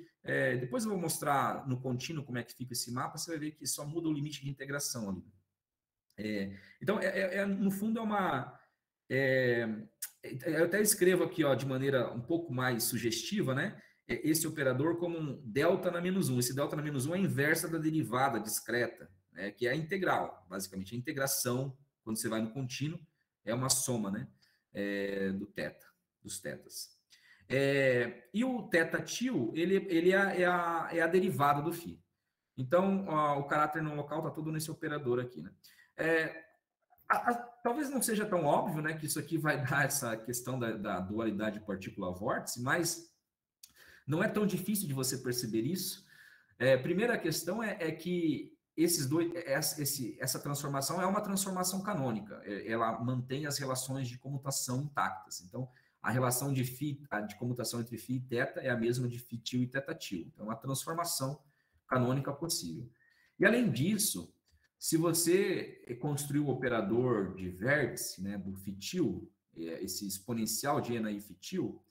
depois eu vou mostrar no contínuo como é que fica esse mapa, você vai ver que só muda o limite de integração ali. Então, no fundo, eu até escrevo aqui, ó, de maneira um pouco mais sugestiva, né? Esse operador como um delta na menos 1. Esse delta na menos 1 é a inversa da derivada discreta, né? Que é a integral, basicamente. A integração, quando você vai no contínuo, é uma soma, né? Dos tetas. E o teta til, ele é a derivada do φ. Então, ó, o caráter não local está todo nesse operador aqui, né? Talvez não seja tão óbvio, né, que isso aqui vai dar essa questão da dualidade partícula-vórtice, mas não é tão difícil de você perceber isso. Primeira questão é que essa transformação é uma transformação canônica. Ela mantém as relações de comutação intactas. Então, a relação de comutação entre φ e θ é a mesma de φ til e θ til. Então, é uma transformação canônica possível. E, além disso, se você construir o operador de vértice, né, do φ til, esse exponencial de N φ til,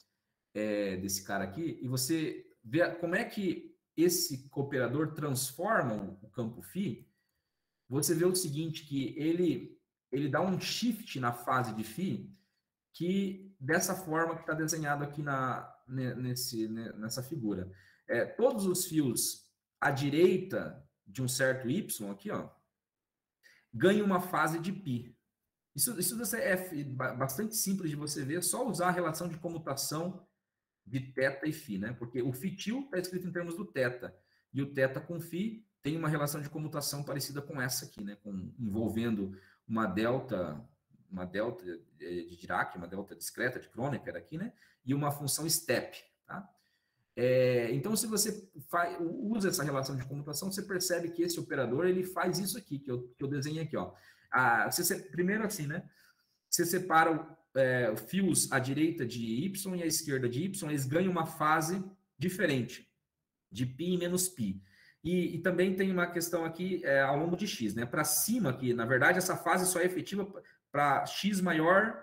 desse cara aqui, e você vê como é que esse operador transforma o campo φ, você vê o seguinte, que ele dá um shift na fase de φ, que dessa forma que está desenhado aqui nessa figura. Todos os fios à direita de um certo y, aqui, ó, ganha uma fase de π. Isso é bastante simples de você ver, só usar a relação de comutação de θ e φ, né? Porque o φ til está escrito em termos do θ, e o θ com φ tem uma relação de comutação parecida com essa aqui, né? Envolvendo uma delta de Dirac, uma delta discreta de Kronecker aqui, né? E uma função step, tá? Então, se você usa essa relação de comutação, você percebe que esse operador ele faz isso aqui, que eu desenhei aqui, ó. Primeiro assim, né? Você separa fios à direita de y e à esquerda de y, eles ganham uma fase diferente, de π e menos π. E também tem uma questão aqui ao longo de x, né? Para cima aqui, na verdade, essa fase só é efetiva para x maior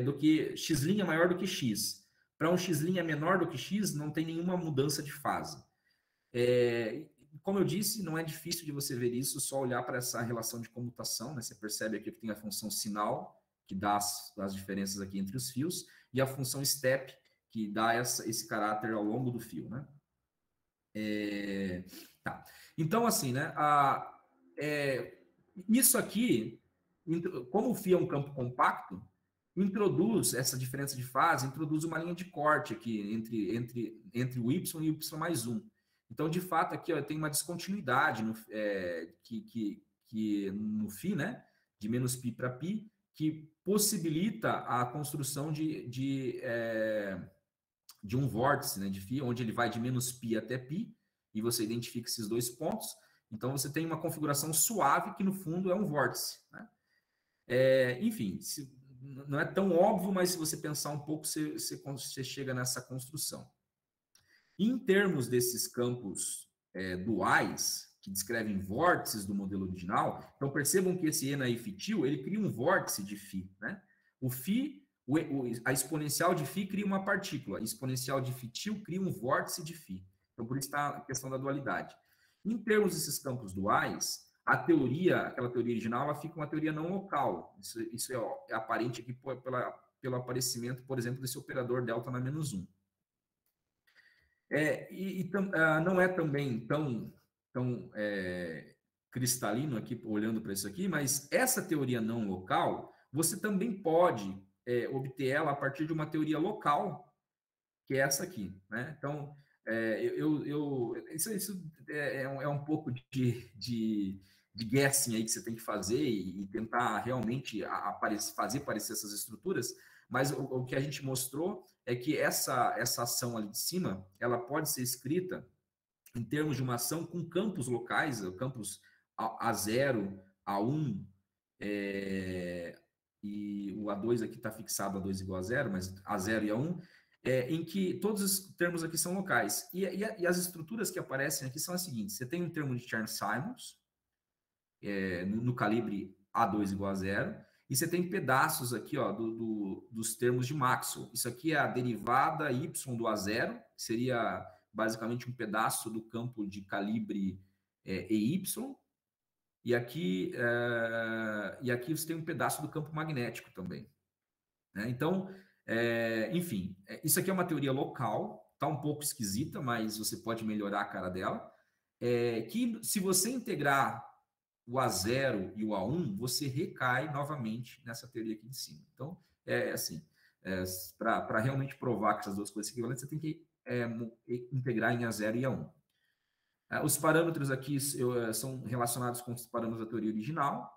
do que x' maior do que x. Para um x' menor do que x, não tem nenhuma mudança de fase. Como eu disse, não é difícil de você ver isso, só olhar para essa relação de comutação, né? Você percebe aqui que tem a função sinal, que dá as diferenças aqui entre os fios, e a função step, que dá esse caráter ao longo do fio, né? Tá. Então, assim, né? Isso aqui, como o fio é um campo compacto, introduz essa diferença de fase, introduz uma linha de corte aqui entre o y e o y mais 1. Então, de fato, aqui ó, tem uma descontinuidade no φ, né? De menos π para π, que possibilita a construção de um vórtice, né, de φ, onde ele vai de menos π até π, e você identifica esses dois pontos. Então, você tem uma configuração suave, que no fundo é um vórtice, né? Enfim, não é tão óbvio, mas se você pensar um pouco, você chega nessa construção. Em termos desses campos duais, que descrevem vórtices do modelo original, então percebam que esse N φ til, ele cria um vórtice de φ, né? A exponencial de φ cria uma partícula, a exponencial de φ til cria um vórtice de φ. Então, por isso está a questão da dualidade. Em termos desses campos duais, aquela teoria original, ela fica uma teoria não local. Isso é aparente aqui pelo aparecimento, por exemplo, desse operador delta na menos 1. Não é também tão cristalino aqui, olhando para isso aqui, mas essa teoria não local, você também pode obter ela a partir de uma teoria local, que é essa aqui, né? Então, isso é um pouco de guessing aí que você tem que fazer e tentar realmente fazer parecer essas estruturas, mas o que a gente mostrou é que essa ação ali de cima, ela pode ser escrita em termos de uma ação com campos locais, campos A0, A1, e o A2 aqui está fixado A2 igual a 0, mas A0 e A1, em que todos os termos aqui são locais. E as estruturas que aparecem aqui são as seguintes. Você tem um termo de Chern-Simons, no calibre A2 igual a 0, e você tem pedaços aqui, ó, dos termos de Maxwell. Isso aqui é a derivada Y do A0, que seria basicamente um pedaço do campo de calibre EY, e aqui você tem um pedaço do campo magnético também. Né? Então, enfim, isso aqui é uma teoria local, tá um pouco esquisita, mas você pode melhorar a cara dela, que se você integrar o A0 e o A1, você recai novamente nessa teoria aqui de cima. Então, assim, para realmente provar que essas duas coisas são equivalentes, você tem que integrar em A0 e A1. Os parâmetros aqui são relacionados com os parâmetros da teoria original.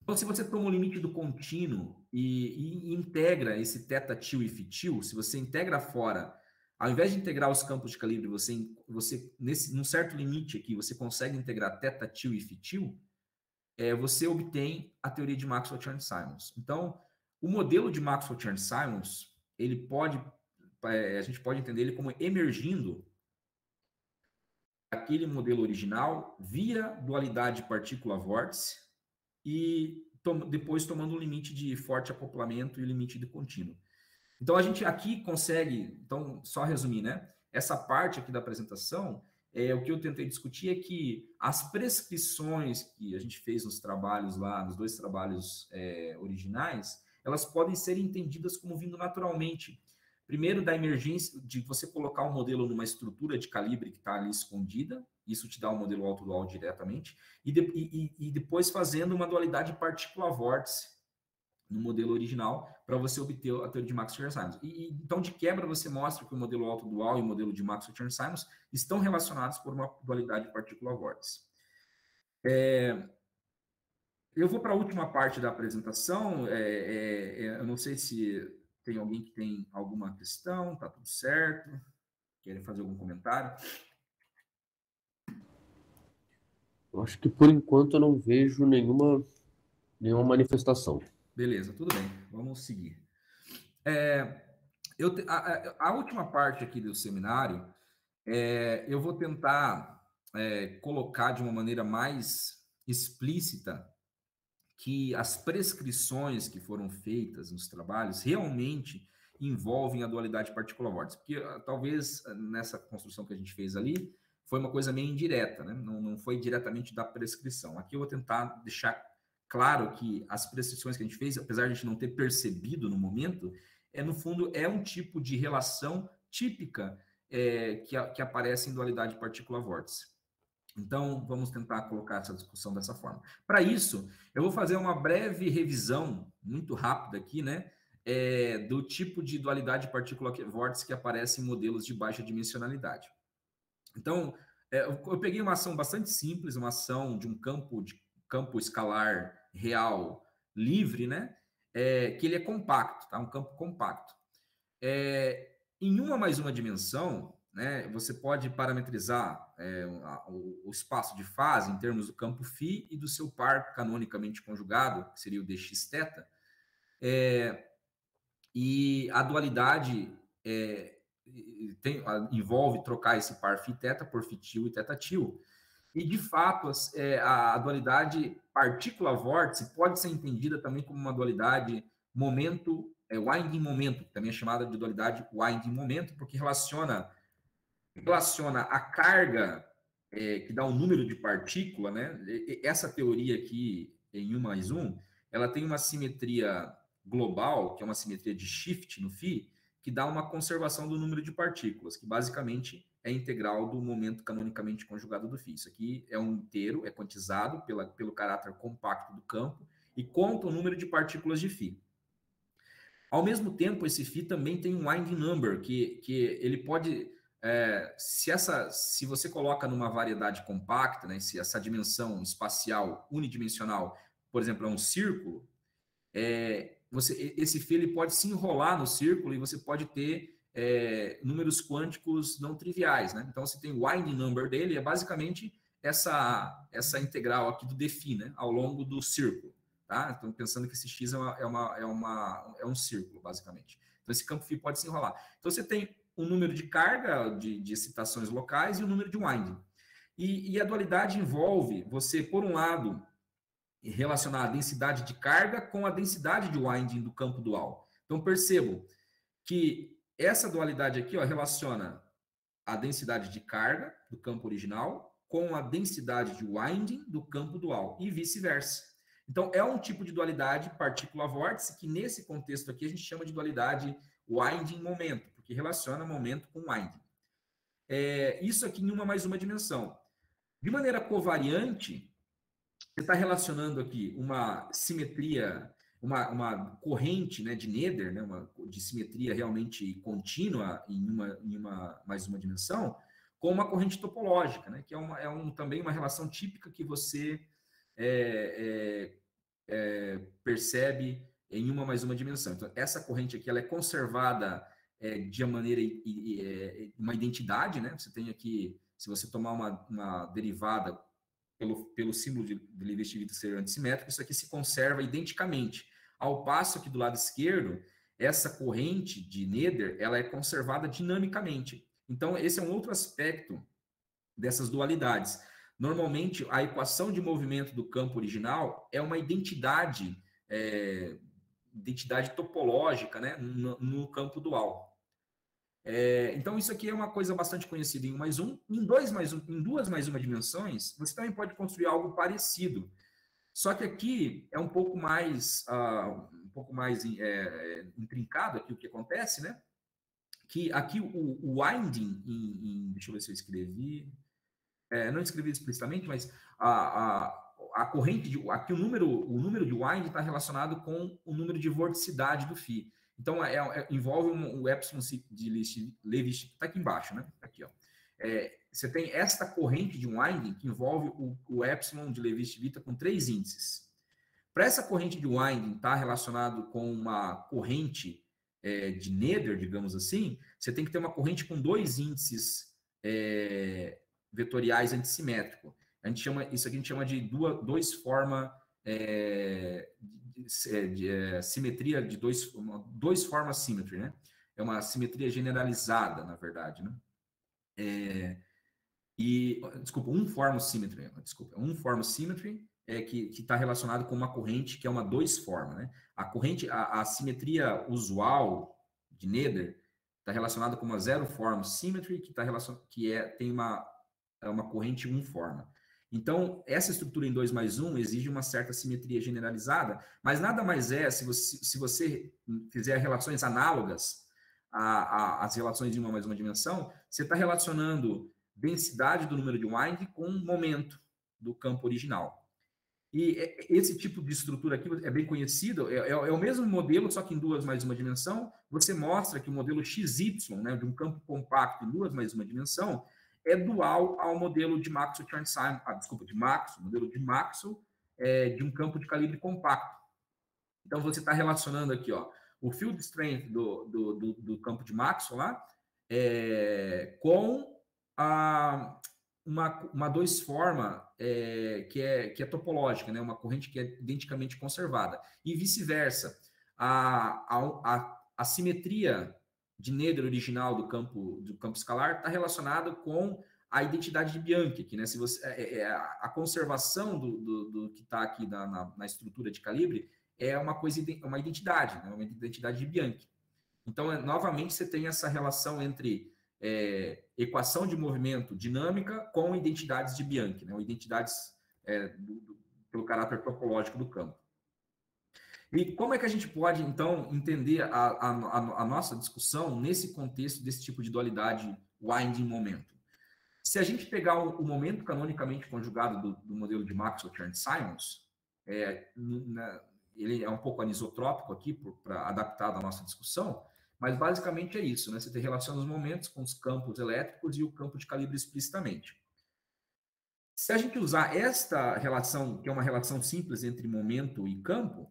Então, se você toma o limite do contínuo e integra esse θ-til e φ-til, se você integra fora, ao invés de integrar os campos de calibre, num certo limite aqui, você consegue integrar θ-til e φ-til, você obtém a teoria de Maxwell-Chern-Simons. Então, o modelo de Maxwell-Chern-Simons, a gente pode entender ele como emergindo aquele modelo original via dualidade partícula-vórtice e depois tomando o limite de forte acoplamento e o limite de contínuo. Então, a gente aqui consegue, então, só resumir, né? Essa parte aqui da apresentação, o que eu tentei discutir é que as prescrições que a gente fez nos trabalhos lá, nos dois trabalhos originais, elas podem ser entendidas como vindo naturalmente. Primeiro, da emergência de você colocar um modelo numa estrutura de calibre que está ali escondida, isso te dá um modelo auto-dual diretamente, e depois fazendo uma dualidade partícula-vórtice no modelo original para você obter a teoria de Maxwell-Chern-Simons. Então, de quebra, você mostra que o modelo auto-dual e o modelo de Maxwell-Chern-Simons estão relacionados por uma dualidade partícula-vórtice. Eu vou para a última parte da apresentação. Eu não sei se tem alguém que tem alguma questão, está tudo certo, querem fazer algum comentário? Eu acho que, por enquanto, eu não vejo nenhuma manifestação. Beleza, tudo bem. Vamos seguir. A última parte aqui do seminário, eu vou tentar colocar de uma maneira mais explícita que as prescrições que foram feitas nos trabalhos realmente envolvem a dualidade partícula-vórtice, porque talvez nessa construção que a gente fez ali foi uma coisa meio indireta, né? Não foi diretamente da prescrição. Aqui eu vou tentar deixar claro que as prescrições que a gente fez, apesar de a gente não ter percebido no momento, no fundo é um tipo de relação típica que aparece em dualidade partícula-vórtice. Então, vamos tentar colocar essa discussão dessa forma. Para isso, eu vou fazer uma breve revisão, muito rápida aqui, né, do tipo de dualidade partícula-vórtice que aparece em modelos de baixa dimensionalidade. Então, eu peguei uma ação bastante simples, uma ação de um campo escalar real livre, né, que ele é compacto, tá? Um campo compacto. Em uma mais uma dimensão, né, você pode parametrizar o espaço de fase em termos do campo φ e do seu par canonicamente conjugado, que seria o dx-θ, e a dualidade envolve trocar esse par φ-θ por φ-til e θ-til. E, de fato, a dualidade partícula-vórtice pode ser entendida também como uma dualidade winding-momento, também é chamada de dualidade winding-momento, porque relaciona a carga que dá um número de partícula, né? Essa teoria aqui, em 1 mais 1, ela tem uma simetria global, que é uma simetria de shift no φ, que dá uma conservação do número de partículas, que basicamente é integral do momento canonicamente conjugado do φ. Isso aqui é um inteiro, é quantizado pelo caráter compacto do campo e conta o número de partículas de φ. Ao mesmo tempo, esse φ também tem um winding number, que ele pode... se você coloca numa variedade compacta, né, se essa dimensão espacial unidimensional, por exemplo, é um círculo, esse φ ele pode se enrolar no círculo e você pode ter números quânticos não triviais, né? Então, você tem o winding number dele, é basicamente essa integral aqui do Defi, né? Ao longo do círculo, tá? Então, pensando que esse x é um círculo, basicamente. Então, esse campo φ pode se enrolar. Então, você tem o número de carga de excitações locais e o número de winding. E a dualidade envolve você, por um lado, relacionar a densidade de carga com a densidade de winding do campo dual. Então, percebo que essa dualidade aqui, ó, relaciona a densidade de carga do campo original com a densidade de winding do campo dual e vice-versa. Então, é um tipo de dualidade partícula-vórtice que, nesse contexto aqui, a gente chama de dualidade winding-momento, porque relaciona momento com winding. Isso aqui em uma mais uma dimensão. De maneira covariante, você está relacionando aqui uma simetria, uma corrente, né, de Nether, né, de simetria realmente contínua em uma mais uma dimensão, com uma corrente topológica, né, que também uma relação típica que você percebe em uma mais uma dimensão. Então, essa corrente aqui ela é conservada de uma maneira, uma identidade, né? Você tem aqui, se você tomar uma derivada pelo símbolo de Leibniz ser antissimétrico, isso aqui se conserva identicamente. Ao passo que do lado esquerdo, essa corrente de Nether, ela é conservada dinamicamente. Então, esse é um outro aspecto dessas dualidades. Normalmente, a equação de movimento do campo original é uma identidade topológica, né, no campo dual. Então, isso aqui é uma coisa bastante conhecida em 1 mais 1. Em 2 mais 1, em 2 mais 1 dimensões, você também pode construir algo parecido. Só que aqui é um pouco mais intrincado aqui o que acontece, né? Que aqui o winding, deixa eu ver se eu escrevi, não escrevi explicitamente, mas a corrente, aqui o número de winding está relacionado com o número de vorticidade do φ. Então, envolve o epsilon de Leibniz, está aqui embaixo, né? Aqui, ó. Você tem esta corrente de winding que envolve o epsilon de Leibniz com 3 índices. Para essa corrente de winding estar relacionado com uma corrente de Nether, digamos assim, você tem que ter uma corrente com 2 índices vetoriais antissimétricos. Isso aqui a gente chama de dois forma simetria de dois formas symmetry, né? É uma simetria generalizada, na verdade, né? Um form symmetry, um form symmetry que está relacionado com uma corrente que é uma dois forma, né? A simetria usual de Nether está relacionada com uma zero form symmetry tem uma corrente um forma. Então, essa estrutura em 2 mais 1 exige uma certa simetria generalizada, mas nada mais se você fizer relações análogas às relações em 1 mais 1 dimensão, você está relacionando densidade do número de winding com momento do campo original. E esse tipo de estrutura aqui é bem conhecido, é o mesmo modelo, só que em 2 mais 1 dimensão, você mostra que o modelo XY, né, de um campo compacto em 2 mais 1 dimensão, é dual ao modelo de Maxwell-Chern-Simons, modelo de Maxwell de um campo de calibre compacto. Então, você está relacionando aqui, ó, o field strength do campo de Maxwell lá, com uma dois forma que é topológica, né? Uma corrente que é identicamente conservada. E vice-versa. A simetria de Nether original do campo escalar está relacionado com a identidade de Bianchi, que, né, se você, a conservação do que está aqui na estrutura de calibre é uma identidade, né, uma identidade de Bianchi. Então, novamente, você tem essa relação entre equação de movimento dinâmica com identidades de Bianchi, né, ou identidades pelo caráter topológico do campo. E como é que a gente pode, então, entender a nossa discussão nesse contexto desse tipo de dualidade winding-momento? Se a gente pegar o momento canonicamente conjugado do modelo de Maxwell-Chern-Simons, ele é um pouco anisotrópico aqui, para adaptar à nossa discussão, mas basicamente é isso, né? Você tem relação dos momentos com os campos elétricos e o campo de calibre explicitamente. Se a gente usar esta relação, que é uma relação simples entre momento e campo,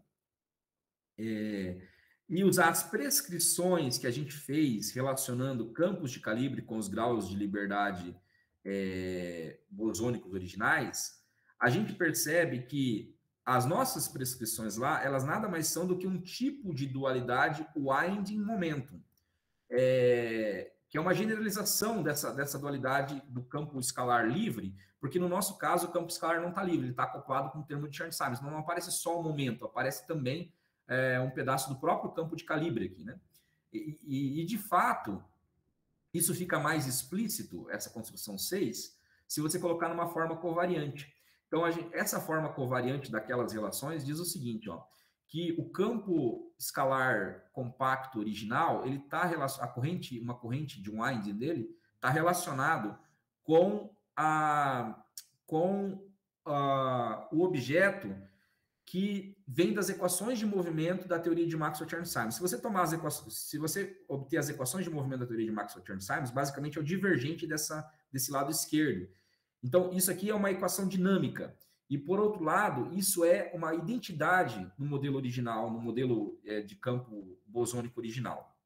e usar as prescrições que a gente fez relacionando campos de calibre com os graus de liberdade bosônicos originais, a gente percebe que as nossas prescrições lá, elas nada mais são do que um tipo de dualidade winding momentum, que é uma generalização dessa dualidade do campo escalar livre, porque no nosso caso o campo escalar não está livre, ele está acoplado com o termo de Chern-Simons, não aparece só o momento, aparece também um pedaço do próprio campo de calibre aqui, né? E de fato, isso fica mais explícito, essa construção 6, se você colocar numa forma covariante. Então, essa forma covariante daquelas relações diz o seguinte, ó, que o campo escalar compacto original, ele está uma corrente de winding dele está relacionado com o objeto que vem das equações de movimento da teoria de Maxwell-Chern-Simons. Se você obter as equações de movimento da teoria de Maxwell-Chern-Simons, basicamente é o divergente desse lado esquerdo. Então, isso aqui é uma equação dinâmica. E, por outro lado, isso é uma identidade no modelo original, no modelo de campo bosônico original.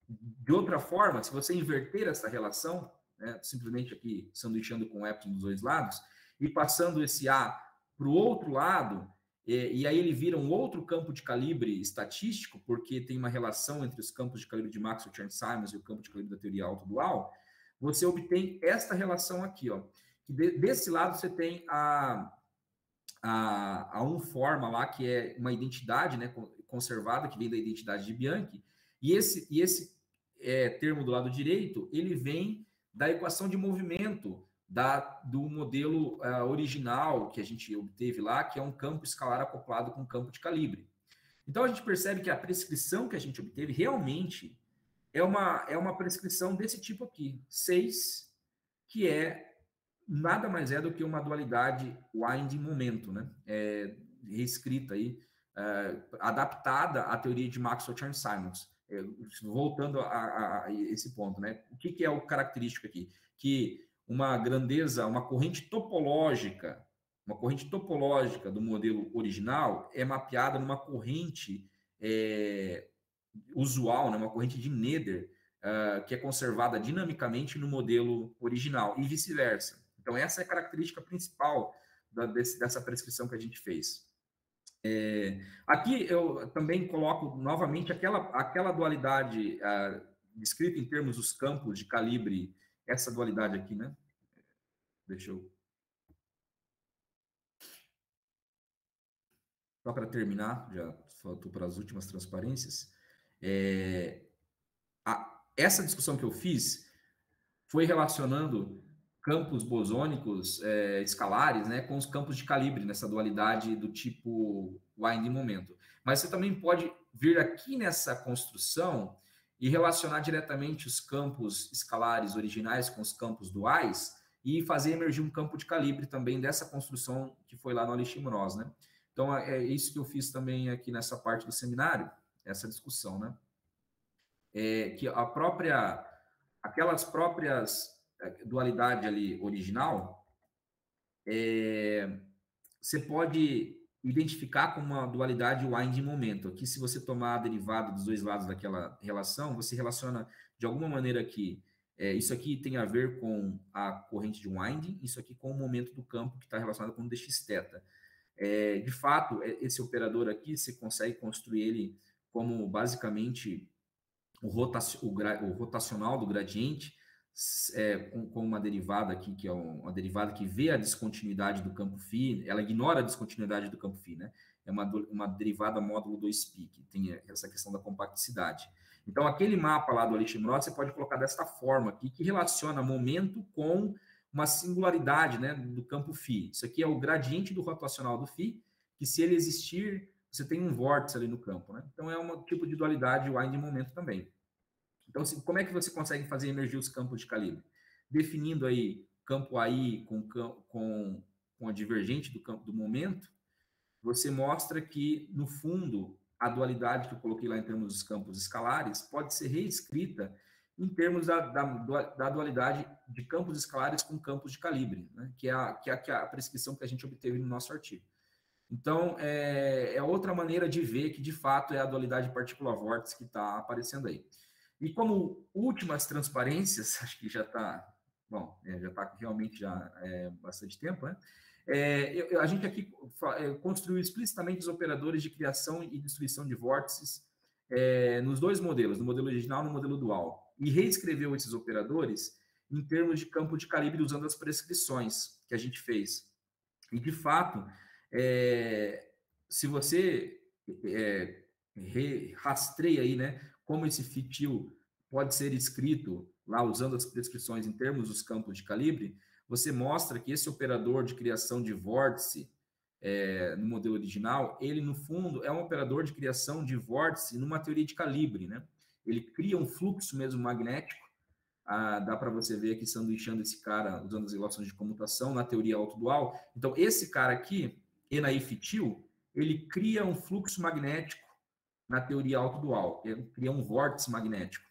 De outra forma, se você inverter essa relação, né, simplesmente aqui sanduichando com o epsilon dos dois lados, e passando esse A para o outro lado, e aí ele vira um outro campo de calibre estatístico, porque tem uma relação entre os campos de calibre de Maxwell-Chern-Simons e o campo de calibre da teoria autodual, você obtém esta relação aqui, ó, que desse lado você tem a forma lá, que é uma identidade, né, conservada, que vem da identidade de Bianchi, e esse termo do lado direito, ele vem da equação de movimento do modelo original que a gente obteve lá, que é um campo escalar acoplado com um campo de calibre. Então, a gente percebe que a prescrição que a gente obteve realmente é uma prescrição desse tipo aqui, 6, que nada mais é do que uma dualidade winding-momento, né? Reescrita aí, adaptada à teoria de Maxwell-Chern-Simons. Voltando a esse ponto, né? O que é o característico aqui? Que uma corrente topológica do modelo original é mapeada numa corrente usual, né? Uma corrente de Nether, que é conservada dinamicamente no modelo original, e vice-versa. Então, essa é a característica principal dessa prescrição que a gente fez. Aqui eu também coloco novamente aquela dualidade descrita em termos dos campos de calibre, essa dualidade aqui, né? Deixa eu... Só para terminar, já faltou para as últimas transparências. Essa discussão que eu fiz foi relacionando campos bosônicos escalares, né, com os campos de calibre, nessa dualidade do tipo winding momento. Mas você também pode vir aqui nessa construção e relacionar diretamente os campos escalares originais com os campos duais e fazer emergir um campo de calibre também dessa construção que foi lá no Alexandre, né? Então, é isso que eu fiz também aqui nessa parte do seminário, essa discussão, né? Que aquelas próprias dualidade ali original, você pode identificar como uma dualidade winding momento. Aqui, se você tomar a derivada dos dois lados daquela relação, você relaciona de alguma maneira que isso aqui tem a ver com a corrente de winding, isso aqui com o momento do campo que está relacionado com o dx-θ. De fato, esse operador aqui, você consegue construir ele como basicamente o rotacional do gradiente, com uma derivada aqui, que é uma derivada que vê a descontinuidade do campo φ, ela ignora a descontinuidade do campo φ, né? É uma derivada módulo 2π, que tem essa questão da compacticidade. Então, aquele mapa lá do Alexandre, você pode colocar desta forma aqui, que relaciona momento com uma singularidade, né, do campo φ. Isso aqui é o gradiente do rotacional do φ, que se ele existir, você tem um vórtice ali no campo, né? Então, é um tipo de dualidade winding momento também. Então, como é que você consegue fazer emergir os campos de calibre? Definindo aí campo AI com a divergente do campo do momento, você mostra que, no fundo, a dualidade que eu coloquei lá em termos dos campos escalares pode ser reescrita em termos da dualidade de campos escalares com campos de calibre, né? que é a prescrição que a gente obteve no nosso artigo. Então, é outra maneira de ver que, de fato, é a dualidade partícula-vórtice que está aparecendo aí. E como últimas transparências, acho que já está, bom, já está realmente já bastante tempo, né? A gente aqui construiu explicitamente os operadores de criação e destruição de vórtices nos dois modelos, no modelo original e no modelo dual, e reescreveu esses operadores em termos de campo de calibre usando as prescrições que a gente fez. E, de fato, se você rastreia aí, né, como esse fitil pode ser escrito lá usando as prescrições em termos dos campos de calibre, você mostra que esse operador de criação de vórtice no modelo original, ele, no fundo, é um operador de criação de vórtice numa teoria de calibre, né? Ele cria um fluxo mesmo magnético. Dá para você ver aqui sanduichando esse cara usando as relações de comutação na teoria autodual. Então, esse cara aqui, Enaifitil, ele cria um fluxo magnético na teoria autodual, ele cria um vórtice magnético.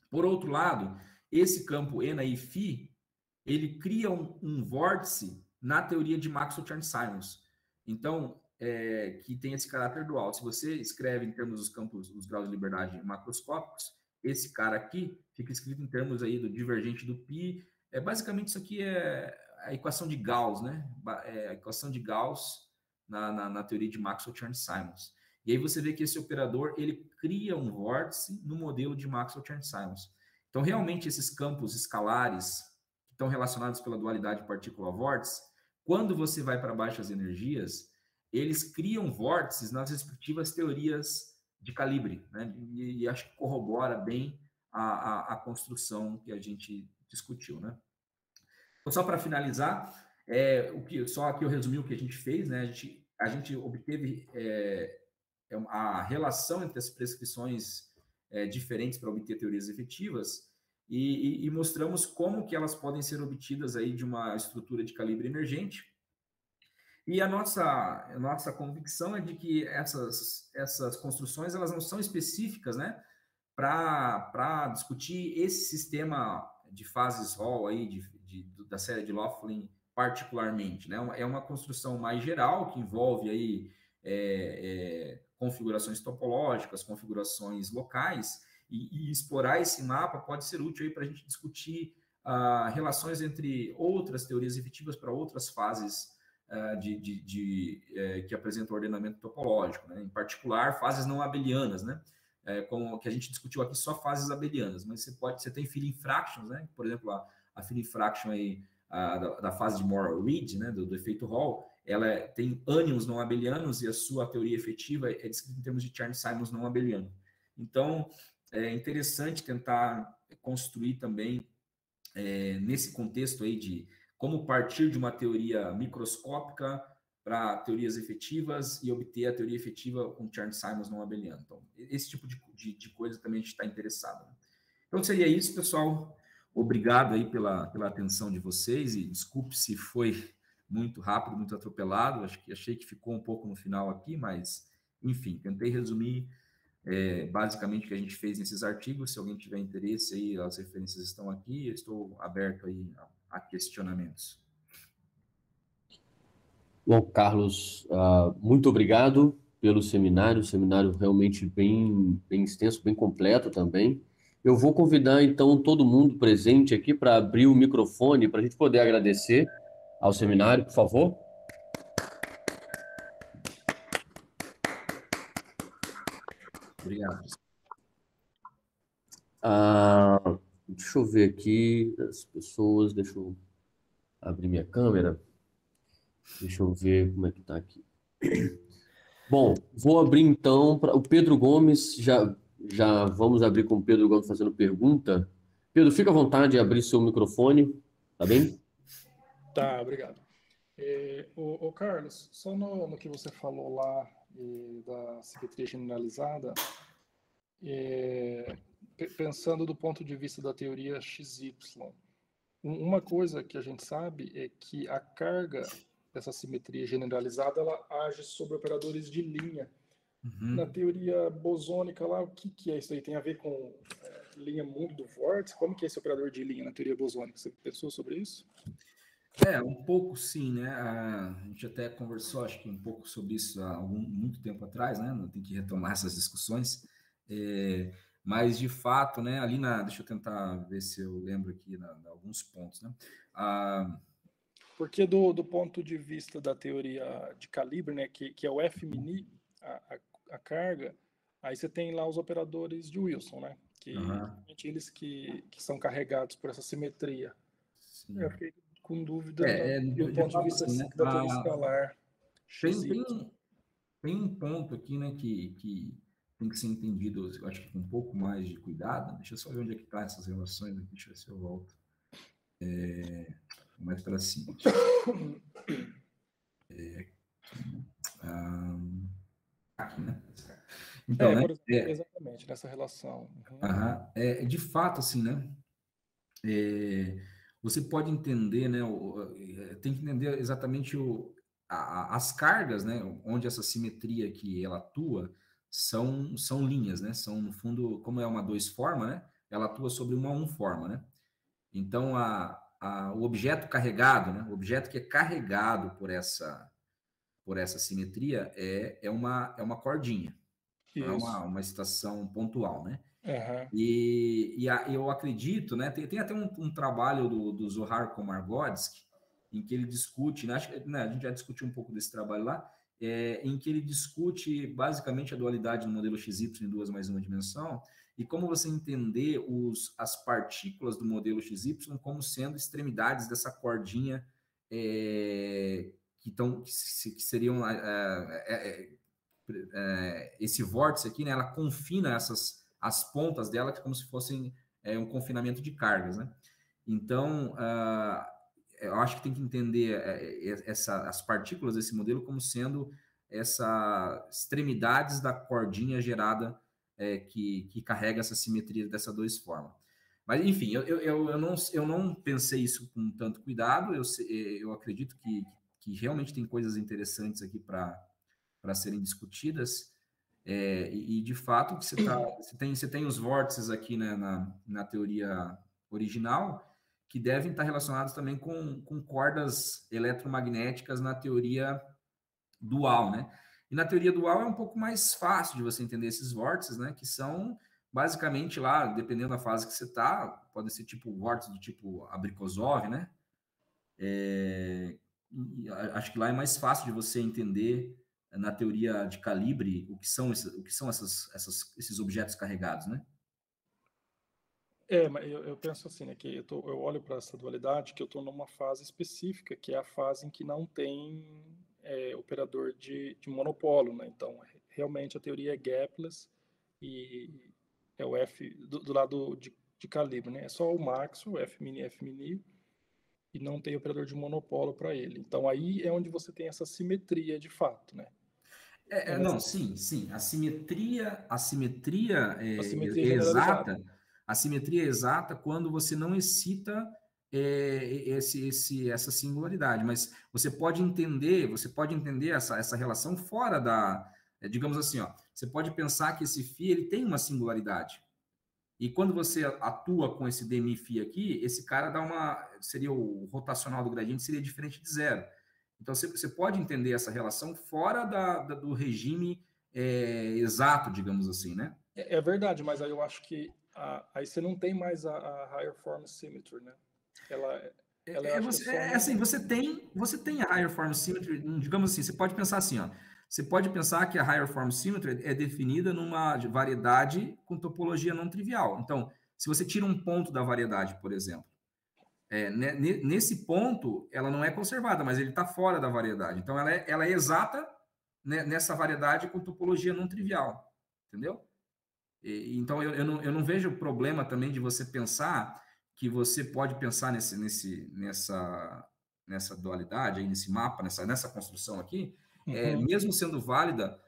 Por outro lado, esse campo Enai-Phi, ele cria um vórtice na teoria de Maxwell-Chern-Simons. Então, que tem esse caráter dual. Se você escreve em termos dos campos, dos graus de liberdade macroscópicos, esse cara aqui fica escrito em termos aí do divergente do π. Basicamente, isso aqui é a equação de Gauss, né? A equação de Gauss na teoria de Maxwell-Chern-Simons. E aí você vê que esse operador, ele cria um vórtice no modelo de Maxwell-Chern-Simons. Então, realmente, esses campos escalares que estão relacionados pela dualidade partícula-vórtice, quando você vai para baixas energias, eles criam vórtices nas respectivas teorias de calibre, né? E acho que corrobora bem a construção que a gente discutiu, né? Então, só para finalizar, só aqui eu resumi o que a gente fez, né? A gente obteve a relação entre as prescrições diferentes para obter teorias efetivas e mostramos como que elas podem ser obtidas aí de uma estrutura de calibre emergente. E a nossa convicção é de que essas construções elas não são específicas, né, para discutir esse sistema de fases Hall aí da série de Laughlin particularmente, né? É uma construção mais geral que envolve aí configurações topológicas, configurações locais, e explorar esse mapa pode ser útil para a gente discutir relações entre outras teorias efetivas para outras fases que apresentam ordenamento topológico, né? Em particular, fases não abelianas, né? Como que a gente discutiu aqui, só fases abelianas, mas você tem filling fractions, né? Por exemplo, a filling fraction aí, da fase de Moore-Reed, né? do efeito Hall, ela tem ânions não abelianos e a sua teoria efetiva é descrita em termos de Chern-Simons não abeliano. Então, é interessante tentar construir também nesse contexto aí de como partir de uma teoria microscópica para teorias efetivas e obter a teoria efetiva com Chern-Simons não abeliano. Então, esse tipo de coisa também a gente está interessado. Né? Então, seria isso, pessoal. Obrigado aí pela atenção de vocês e desculpe se foi muito rápido, muito atropelado. Achei que ficou um pouco no final aqui, mas, enfim, tentei resumir basicamente o que a gente fez nesses artigos. Se alguém tiver interesse aí, as referências estão aqui. Eu estou aberto aí a questionamentos. Bom, Carlos, muito obrigado pelo seminário realmente bem extenso, bem completo também. Eu vou convidar, então, todo mundo presente aqui para abrir o microfone para a gente poder agradecer ao seminário, por favor. Obrigado. Deixa eu ver aqui as pessoas, deixa eu abrir minha câmera. Deixa eu ver como é que está aqui. Bom, vou abrir então para o Pedro Gomes. Já vamos abrir com o Pedro Gomes fazendo pergunta. Pedro, fica à vontade de abrir seu microfone, tá bem? Tá, obrigado. O Carlos, só no que você falou lá da simetria generalizada, pensando do ponto de vista da teoria XY, uma coisa que a gente sabe é que a carga dessa simetria generalizada ela age sobre operadores de linha. Uhum. Na teoria bosônica lá, o que é isso aí? Tem a ver com linha mundo do vórtice? Como que é esse operador de linha na teoria bosônica? Você pensou sobre isso? Um pouco sim, né? A gente até conversou, acho que um pouco sobre isso há muito tempo atrás, né? Não tem que retomar essas discussões. Mas, de fato, né? Ali deixa eu tentar ver se eu lembro aqui alguns pontos, né? Porque do ponto de vista da teoria de calibre, né? Que é o F-mini, a carga, aí você tem lá os operadores de Wilson, né? Que eles que são carregados por essa simetria. Eu Sim. fiquei com dúvida do De ponto de fato, vista assim, né? da teoria escalar XY. Tem um ponto aqui, né, que tem que ser entendido, eu acho que com um pouco mais de cuidado. Deixa eu só ver onde é que tá essas relações aqui, deixa eu ver se eu volto. Mais para cima. Aqui, né? Então, né? Exatamente, nessa relação. De fato, assim, né? Você pode entender, né? Tem que entender exatamente as cargas, né? Onde essa simetria que ela atua são linhas, né? São, no fundo, como é uma 2 forma, né? Ela atua sobre uma 1 forma, né? Então, o objeto carregado, né? O objeto que é carregado por essa simetria é uma cordinha, não é uma estação pontual, né? Eu acredito, né? Tem até um trabalho do Zohar Komargodski, em que ele discute, né, a gente já discutiu um pouco desse trabalho lá, em que ele discute basicamente a dualidade no modelo XY em 2 mais 1 dimensão, e como você entender as partículas do modelo XY como sendo extremidades dessa cordinha que seriam esse vórtice aqui, né? Ela confina as pontas dela como se fossem um confinamento de cargas, né? Então, eu acho que tem que entender as partículas desse modelo como sendo essas extremidades da cordinha gerada que carrega essa simetria dessa 2 formas. Mas, enfim, eu não pensei isso com tanto cuidado. Eu acredito que realmente tem coisas interessantes aqui para serem discutidas. E de fato, você tem os vórtices aqui, né, na teoria original, que devem estar relacionados também com cordas eletromagnéticas na teoria dual, né? E na teoria dual é um pouco mais fácil de você entender esses vórtices, né? Que são basicamente lá, dependendo da fase que você está, pode ser tipo vórtice do tipo Abrikosov, né? Acho que lá é mais fácil de você entender na teoria de calibre o que são esses objetos carregados, né? Mas eu penso assim, né, que eu olho para essa dualidade, que eu estou numa fase específica, que é a fase em que não tem operador de monopolo, né? Então, realmente a teoria é gapless e é o F do lado de calibre, né? É só o Maxwell, F-mini, e não tem operador de monopolo para ele. Então, aí é onde você tem essa simetria de fato, né? Não, sim. A simetria é generalizada. exata. A simetria é exata quando você não excita essa singularidade, mas você pode entender essa relação fora digamos assim, ó, você pode pensar que esse φ ele tem uma singularidade. E quando você atua com esse dmi-φ aqui, esse cara seria o rotacional do gradiente seria diferente de zero. Então, você pode entender essa relação fora do regime exato, digamos assim, né? É verdade, mas aí eu acho que aí você não tem mais a higher form symmetry, né? Ela eu acho que é só você tem a higher form symmetry, digamos assim, você pode pensar assim, ó, você pode pensar que a higher form symmetry é definida numa variedade com topologia não trivial. Então, se você tira um ponto da variedade, por exemplo, nesse ponto, ela não é conservada, mas ele está fora da variedade. Então, ela é exata, né, nessa variedade com topologia não trivial. Entendeu? Então, eu não vejo problema também de você pensar que você pode pensar nessa dualidade, aí, nesse mapa, nessa construção aqui, mesmo sendo válida,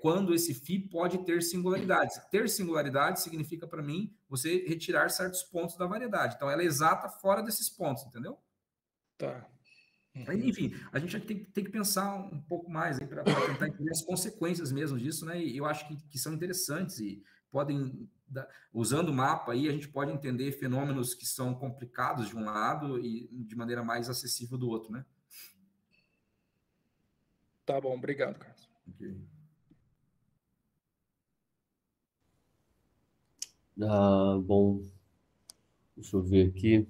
quando esse φ pode ter singularidades. Ter singularidade significa, para mim, você retirar certos pontos da variedade. Então, ela é exata fora desses pontos, entendeu? Tá. Enfim, a gente tem que pensar um pouco mais para tentar entender as consequências mesmo disso, né? E eu acho que são interessantes. E podem, usando o mapa aí, a gente pode entender fenômenos que são complicados de um lado e de maneira mais acessível do outro, né? Tá bom, obrigado, Carlos. Okay. Bom, deixa eu ver aqui.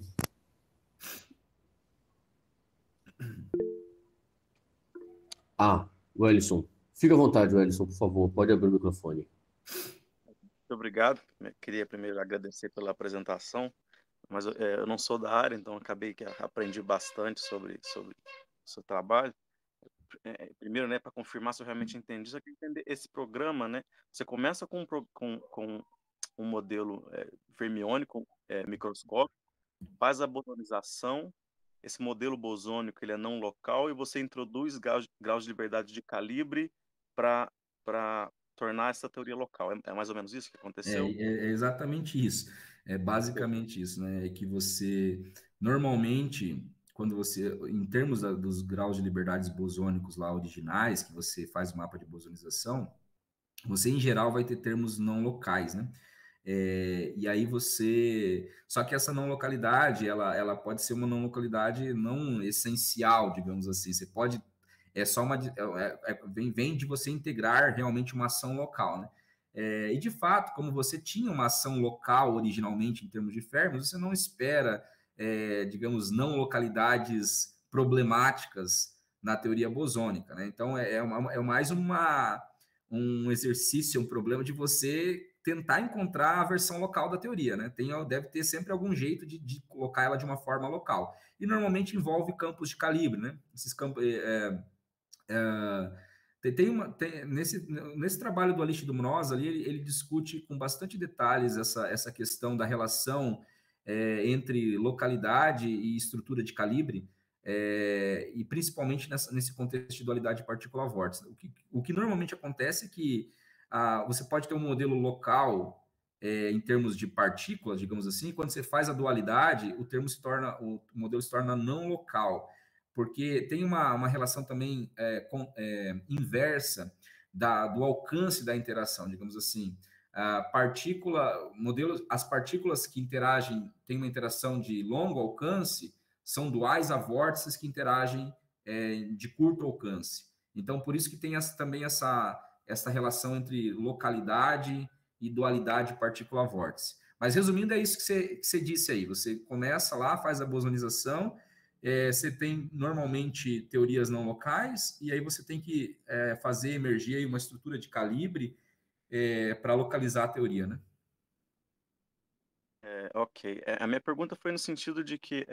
Wellington. Fica à vontade, Wellington, por favor. Pode abrir o microfone. Muito obrigado. Queria primeiro agradecer pela apresentação, mas eu não sou da área, então acabei que aprendi bastante sobre o seu trabalho. Primeiro, né, para confirmar se eu realmente entendi, só que entender esse programa, né? Você começa com um modelo fermiônico, microscópico, faz a bosonização, esse modelo bosônico ele é não local e você introduz graus de liberdade de calibre para tornar essa teoria local. É mais ou menos isso que aconteceu? É exatamente isso. É basicamente isso, né? É que você, normalmente, quando você, em termos dos graus de liberdades bosônicos lá originais, que você faz o mapa de bosonização, você, em geral, vai ter termos não locais, né? E aí você... Só que essa não localidade, ela pode ser uma não localidade não essencial, digamos assim. Você pode... É só uma... vem de você integrar realmente uma ação local, né? E, de fato, como você tinha uma ação local originalmente em termos de fermions, você não espera, digamos, não localidades problemáticas na teoria bosônica, né? Então, é mais um exercício, um problema de você tentar encontrar a versão local da teoria, né? Deve ter sempre algum jeito de colocar ela de uma forma local. E normalmente envolve campos de calibre, né? Esses campos... nesse trabalho do Alix do Mroz ali, ele discute com bastante detalhes essa questão da relação entre localidade e estrutura de calibre, e principalmente nesse contexto de dualidade partícula-vórtice. O que normalmente acontece é que você pode ter um modelo local em termos de partículas, digamos assim, e quando você faz a dualidade, o modelo se torna não local, porque tem uma relação também inversa do alcance da interação, digamos assim. As partículas que interagem, têm uma interação de longo alcance, são duais a vórtices que interagem de curto alcance. Então, por isso que tem também essa relação entre localidade e dualidade partícula-vórtice. Mas, resumindo, é isso que você disse aí. Você começa lá, faz a bosonização, você tem, normalmente, teorias não locais, e aí você tem que fazer emergir aí uma estrutura de calibre para localizar a teoria, né? Ok. A minha pergunta foi no sentido de que,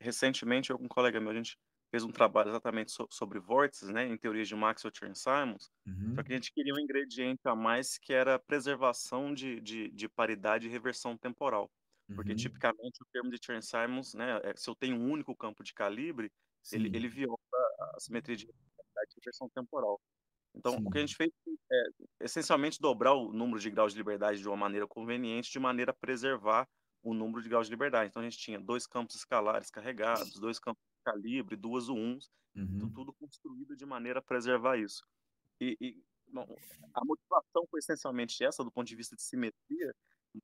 recentemente, algum colega meu, a gente fez um trabalho exatamente sobre vórtices, né, em teorias de Maxwell-Chern-Simons, só que a gente queria um ingrediente a mais que era preservação de paridade e reversão temporal. Porque, tipicamente, o termo de Chern-Simons, né, se eu tenho um único campo de calibre, ele viola a simetria de reversão temporal. Então, o que a gente fez é, essencialmente, dobrar o número de graus de liberdade de uma maneira conveniente, de maneira a preservar o número de graus de liberdade. Então, a gente tinha 2 campos escalares carregados, 2 campos de calibre, 2 U1s, tudo construído de maneira a preservar isso. Bom, a motivação foi essencialmente essa, do ponto de vista de simetria,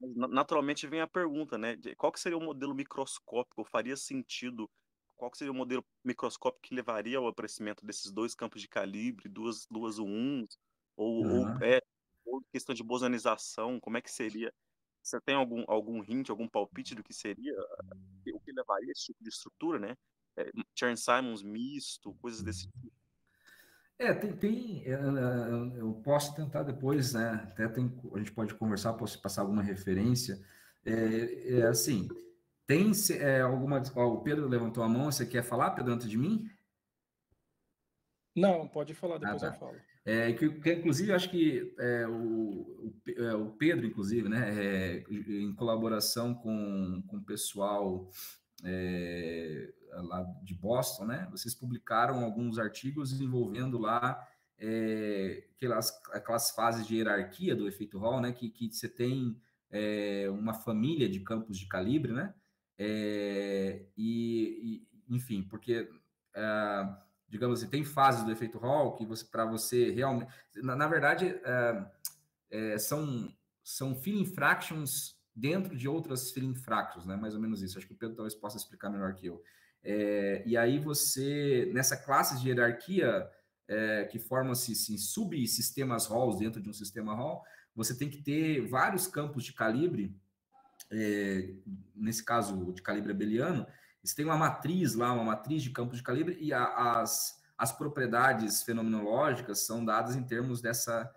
mas naturalmente vem a pergunta, né? Qual que seria o modelo microscópico? Faria sentido? Qual que seria o modelo microscópico que levaria ao aparecimento desses 2 campos de calibre, duas U1s, ou questão de bosonização? Como é que seria? Você tem algum hint, algum palpite do que seria, o que levaria a esse tipo de estrutura, né? Chern-Simons misto, coisas desse tipo. Eu posso tentar depois, né? A gente pode conversar, posso passar alguma referência. Assim, tem alguma... O Pedro levantou a mão, você quer falar, Pedro, antes de mim? Não, pode falar, depois eu Tá. falo. Inclusive, acho que o Pedro, inclusive, né, em colaboração com o pessoal lá de Boston, né, vocês publicaram alguns artigos envolvendo lá aquelas fases de hierarquia do efeito Hall, né, que você tem uma família de campos de calibre, né, enfim, porque digamos assim, tem fases do efeito Hall que para você realmente, na verdade, são filling fractions dentro de outras filling fractions, né? Mais ou menos isso. Acho que o Pedro talvez possa explicar melhor que eu. E aí você, nessa classe de hierarquia, que formam-se subsistemas halls dentro de um sistema hall, você tem que ter vários campos de calibre, nesse caso de calibre abeliano, você tem uma matriz lá, uma matriz de campos de calibre, e as propriedades fenomenológicas são dadas em termos dessa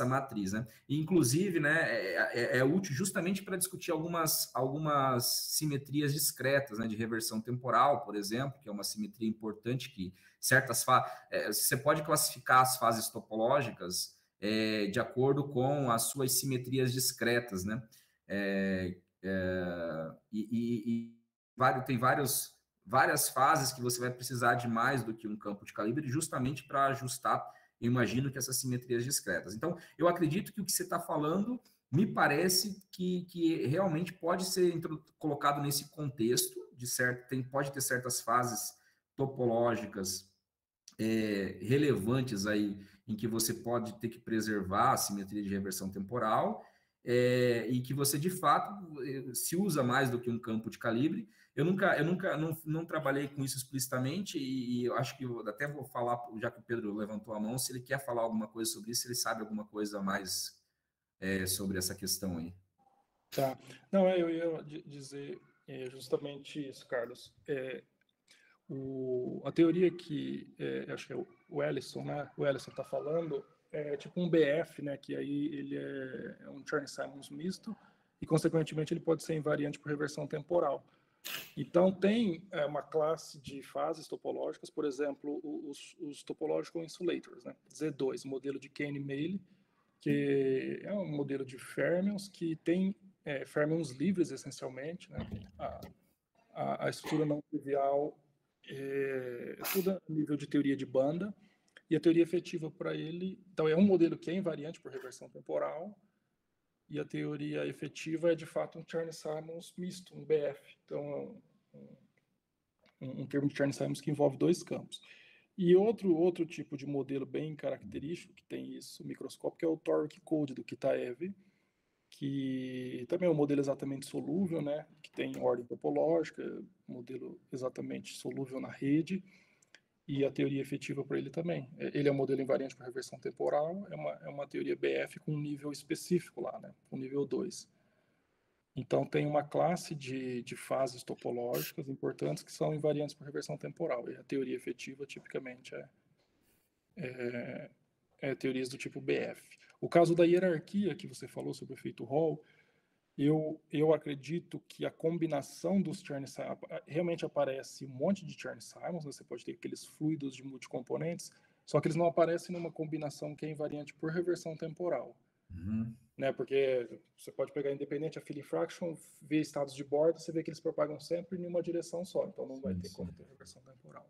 matriz, né? E, inclusive, né, é útil justamente para discutir algumas simetrias discretas, né, de reversão temporal, por exemplo, que é uma simetria importante que você pode classificar as fases topológicas de acordo com as suas simetrias discretas, né? Tem várias fases que você vai precisar de mais do que um campo de calibre, justamente para ajustar, eu imagino, que essas simetrias discretas. Então, eu acredito que o que você está falando me parece que realmente pode ser colocado nesse contexto, pode ter certas fases topológicas relevantes aí, em que você pode ter que preservar a simetria de reversão temporal, e que você, de fato, se usa mais do que um campo de calibre. Eu não trabalhei com isso explicitamente, e eu acho que eu até vou falar, já que o Pedro levantou a mão, se ele quer falar alguma coisa sobre isso, se ele sabe alguma coisa a mais sobre essa questão aí. Tá. Não, eu ia dizer justamente isso, Carlos. A teoria que acho que é o Ellison, né? O Ellison está falando é tipo um BF, né? Que aí ele é um Chern-Simons misto e, consequentemente, ele pode ser invariante por reversão temporal. Então, tem uma classe de fases topológicas, por exemplo, os topological insulators, né? Z2, modelo de Kane-Meili, que é um modelo de fermions que tem fermions livres, essencialmente, né? A estrutura não trivial tudo a nível de teoria de banda, e a teoria efetiva para ele, então é um modelo que é invariante por reversão temporal, e a teoria efetiva é de fato um Chern-Simons misto, um BF, então um termo de Chern-Simons que envolve dois campos. E outro tipo de modelo bem característico que tem isso microscópico é o Toric Code do Kitaev, que também é um modelo exatamente solúvel, né, que tem ordem topológica, modelo exatamente solúvel na rede, e a teoria efetiva para ele também. Ele é um modelo invariante para reversão temporal, é uma teoria BF com um nível específico lá, né, com nível 2. Então, tem uma classe de fases topológicas importantes que são invariantes por reversão temporal, e a teoria efetiva, tipicamente, teorias do tipo BF. O caso da hierarquia que você falou sobre o efeito Hall, eu acredito que a combinação dos Chern-Simons, realmente aparece um monte de Chern-Simons, né? Você pode ter aqueles fluidos de multicomponentes, só que eles não aparecem numa combinação que é invariante por reversão temporal. Uhum. Né? Porque você pode pegar independente a filling fraction, ver estados de borda, você vê que eles propagam sempre em uma direção só, então não vai ter como ter reversão temporal.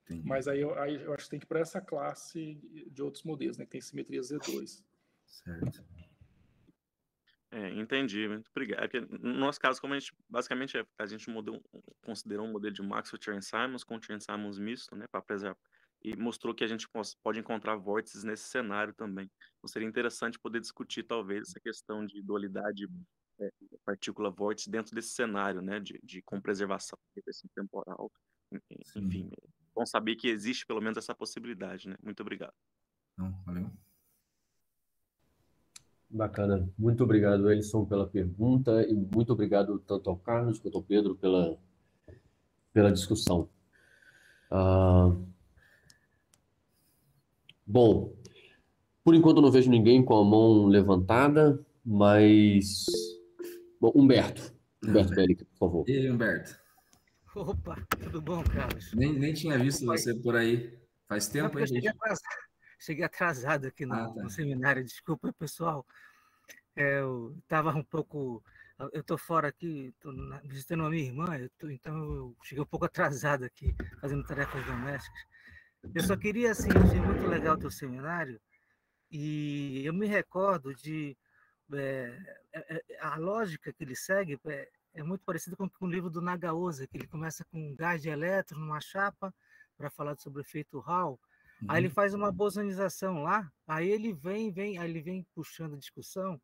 Entendi. Mas aí eu acho que tem que ir para essa classe de outros modelos, né? Que tem simetria Z2. Certo. Entendi, muito obrigado. No nosso caso, como a gente basicamente a gente considerou um modelo de Maxwell Chern-Simons com Chern-Simons misto, né, para preservar, e mostrou que a gente pode encontrar vórtices nesse cenário também. Então, seria interessante poder discutir talvez essa questão de dualidade partícula-vórtice dentro desse cenário, né, com preservação de reversão temporal. Enfim, bom saber que existe pelo menos essa possibilidade, né? Muito obrigado. Não, valeu. Bacana. Muito obrigado, Ellison, pela pergunta, e muito obrigado tanto ao Carlos quanto ao Pedro pela discussão. Bom, por enquanto não vejo ninguém com a mão levantada, mas... Bom, Humberto Bellica, por favor. E aí, Humberto? Opa, tudo bom, Carlos? Nem tinha visto você por aí. Faz tempo, hein, gente? Cheguei atrasado aqui no seminário, desculpa, pessoal. Eu estava um pouco... Eu estou fora aqui, estou visitando a minha irmã, então eu cheguei um pouco atrasado aqui, fazendo tarefas domésticas. Eu só queria, assim, eu achei muito legal o teu seminário, e eu me recordo de... a lógica que ele segue é muito parecida com o livro do Nagaosa, que ele começa com um gás de elétron numa chapa para falar sobre o efeito Hall. Aí ele faz uma bosonização lá, aí ele vem puxando a discussão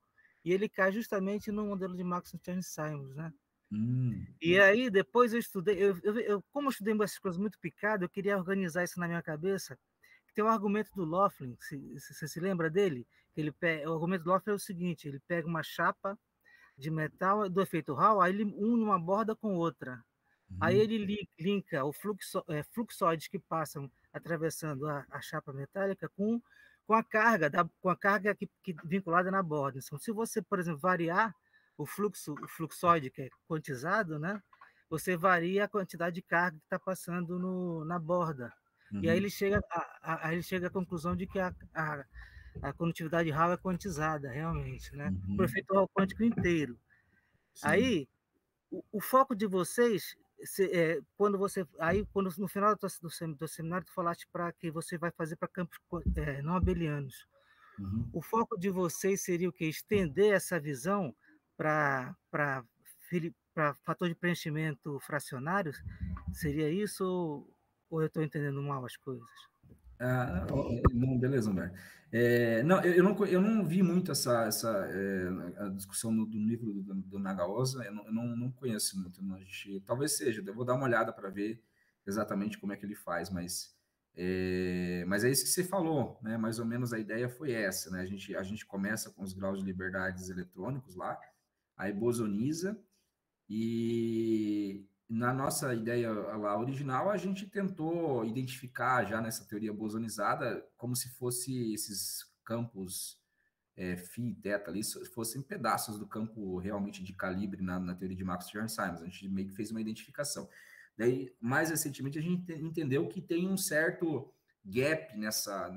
e ele cai justamente no modelo de Maxwell-Chern-Simons, né? E aí, depois eu estudei, como eu estudei essas coisas muito picadas, eu queria organizar isso na minha cabeça. Tem um argumento do Laughlin, você se lembra dele? O argumento do Laughlin é o seguinte, ele pega uma chapa de metal do efeito Hall, aí ele une uma borda com outra. Aí ele linka o fluxoides que passam atravessando a chapa metálica com a carga, vinculada na borda. Então, se você, por exemplo, variar o fluxoide, que é quantizado, né? Você varia a quantidade de carga que está passando na borda. E aí ele chega à conclusão de que a condutividade Hall é quantizada, realmente, né? Por efeito Hall quântico inteiro. Sim. Aí, o foco de vocês, quando no final do seminário, tu falaste para que você vai fazer para campos não abelianos. O foco de vocês seria o quê? Estender essa visão para fator de preenchimento fracionários? Seria isso ou eu estou entendendo mal as coisas? Não, beleza, Humberto. Não, eu não vi muito a discussão do livro do Nagaosa, eu não conheço muito. Talvez seja, eu vou dar uma olhada para ver exatamente como é que ele faz, mas é isso que você falou, né? Mais ou menos a ideia foi essa, né? A gente começa com os graus de liberdades eletrônicos lá, aí bosoniza, e na nossa ideia lá original, a gente tentou identificar já nessa teoria bosonizada como se fosse esses campos φ e θ ali, fossem pedaços do campo realmente de calibre na teoria de Maxwell-Chern-Simons. A gente meio que fez uma identificação. Daí, mais recentemente, a gente entendeu que tem um certo gap nessa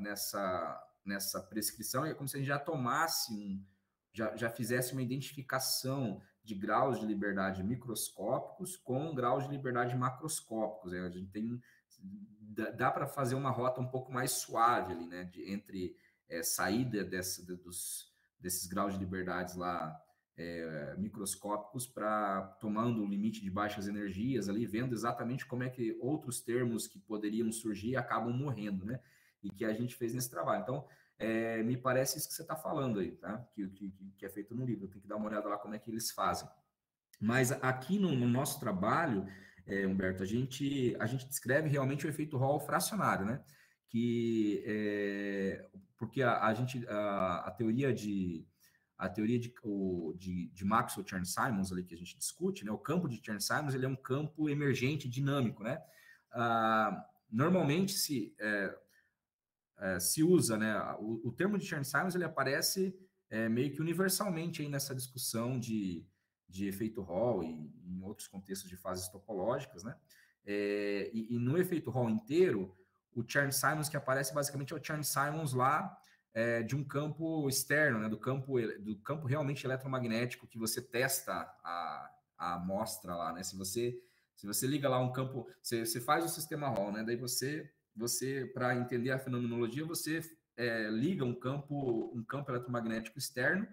prescrição, e é como se a gente já tomasse já fizesse uma identificação de graus de liberdade microscópicos com graus de liberdade macroscópicos. A gente dá para fazer uma rota um pouco mais suave ali, né? Entre saída desses graus de liberdades lá microscópicos para tomando o limite de baixas energias ali, vendo exatamente como é que outros termos que poderiam surgir acabam morrendo, né? E que a gente fez nesse trabalho. Então, me parece isso que você está falando aí, tá? Que é feito no livro. Tem que dar uma olhada lá como é que eles fazem. Mas aqui no nosso trabalho, Humberto, a gente descreve realmente o efeito Hall fracionário, né? Porque a teoria de Maxwell-Chern-Simons ali que a gente discute, né? O campo de Chern-Simons, ele é um campo emergente dinâmico, né? Normalmente se usa, né? O termo de Chern-Simons, ele aparece meio que universalmente aí nessa discussão de efeito Hall e em outros contextos de fases topológicas, né? E no efeito Hall inteiro, o Chern-Simons que aparece basicamente é o Chern-Simons lá de um campo externo, né? Do campo realmente eletromagnético que você testa a amostra lá, né? Se você liga lá um campo, você faz o sistema Hall, né? Daí você para entender a fenomenologia, você liga um campo eletromagnético externo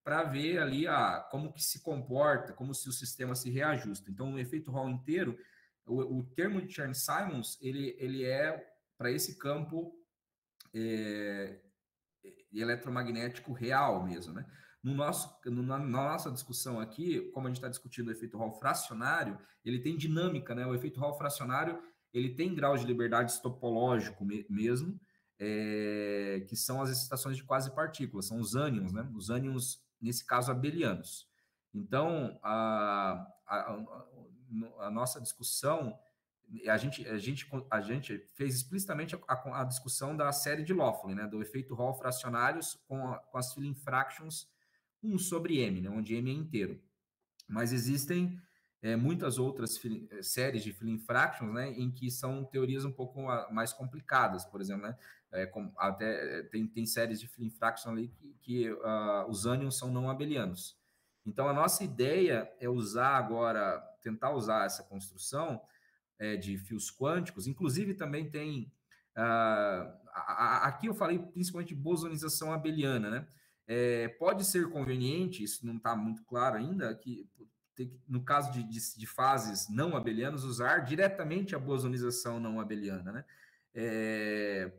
para ver ali como que se comporta, como se o sistema se reajusta. Então, o efeito Hall inteiro, o termo de Chern-Simons, ele é para esse campo eletromagnético real mesmo, né? Na nossa discussão aqui, como a gente está discutindo o efeito Hall fracionário, ele tem dinâmica, né? O efeito Hall fracionário, ele tem graus de liberdade topológico mesmo, que são as excitações de quasi-partículas, são os ânions, né? Os ânions, nesse caso, abelianos. Então, a nossa discussão, a gente fez explicitamente a discussão da série de Laughlin, né? Do efeito Hall fracionários com as filling fractions 1 sobre M, né? Onde M é inteiro. Mas existem muitas outras séries de filling fractions, né, em que são teorias um pouco mais complicadas, por exemplo, né, até tem séries de filling fractions ali que os ânions são não abelianos. Então, a nossa ideia é tentar usar essa construção de fios quânticos, inclusive também tem, aqui eu falei principalmente de bosonização abeliana, né, pode ser conveniente, isso não está muito claro ainda, que no caso de fases não abelianas, usar diretamente a bosonização não abeliana, né?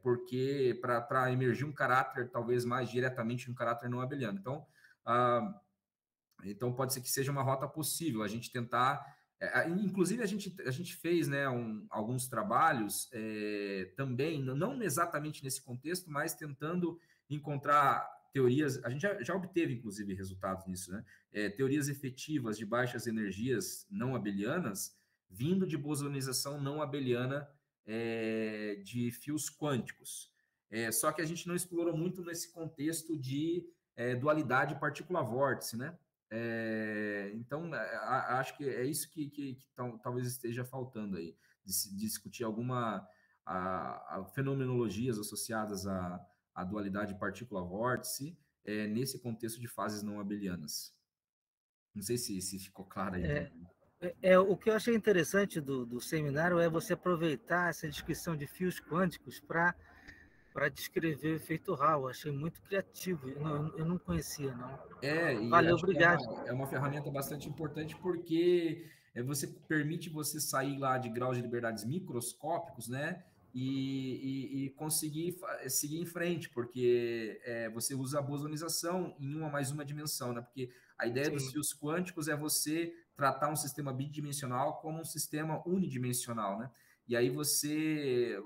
Porque para emergir um caráter talvez mais diretamente um caráter não abeliano. Então, Então, pode ser que seja uma rota possível, a gente tentar... inclusive, a gente fez, né, alguns trabalhos também, não exatamente nesse contexto, mas tentando encontrar teorias, a gente já obteve, inclusive, resultados nisso, né? Teorias efetivas de baixas energias não abelianas, vindo de bosonização não abeliana de fios quânticos. Só que a gente não explorou muito nesse contexto de dualidade partícula-vórtice, né? Então, acho que é isso que talvez esteja faltando aí, de discutir alguma fenomenologias associadas à dualidade partícula-vórtice nesse contexto de fases não abelianas. Não sei se ficou claro aí. O que eu achei interessante do seminário é você aproveitar essa descrição de fios quânticos para descrever o efeito Hall. Achei muito criativo. Eu não conhecia, não. Valeu, obrigado. É uma ferramenta bastante importante porque permite você sair lá de graus de liberdades microscópicos, né? E conseguir seguir em frente, porque você usa a bosonização em uma mais uma dimensão, né? Porque a ideia dos fios quânticos é você tratar um sistema bidimensional como um sistema unidimensional, né? E aí você...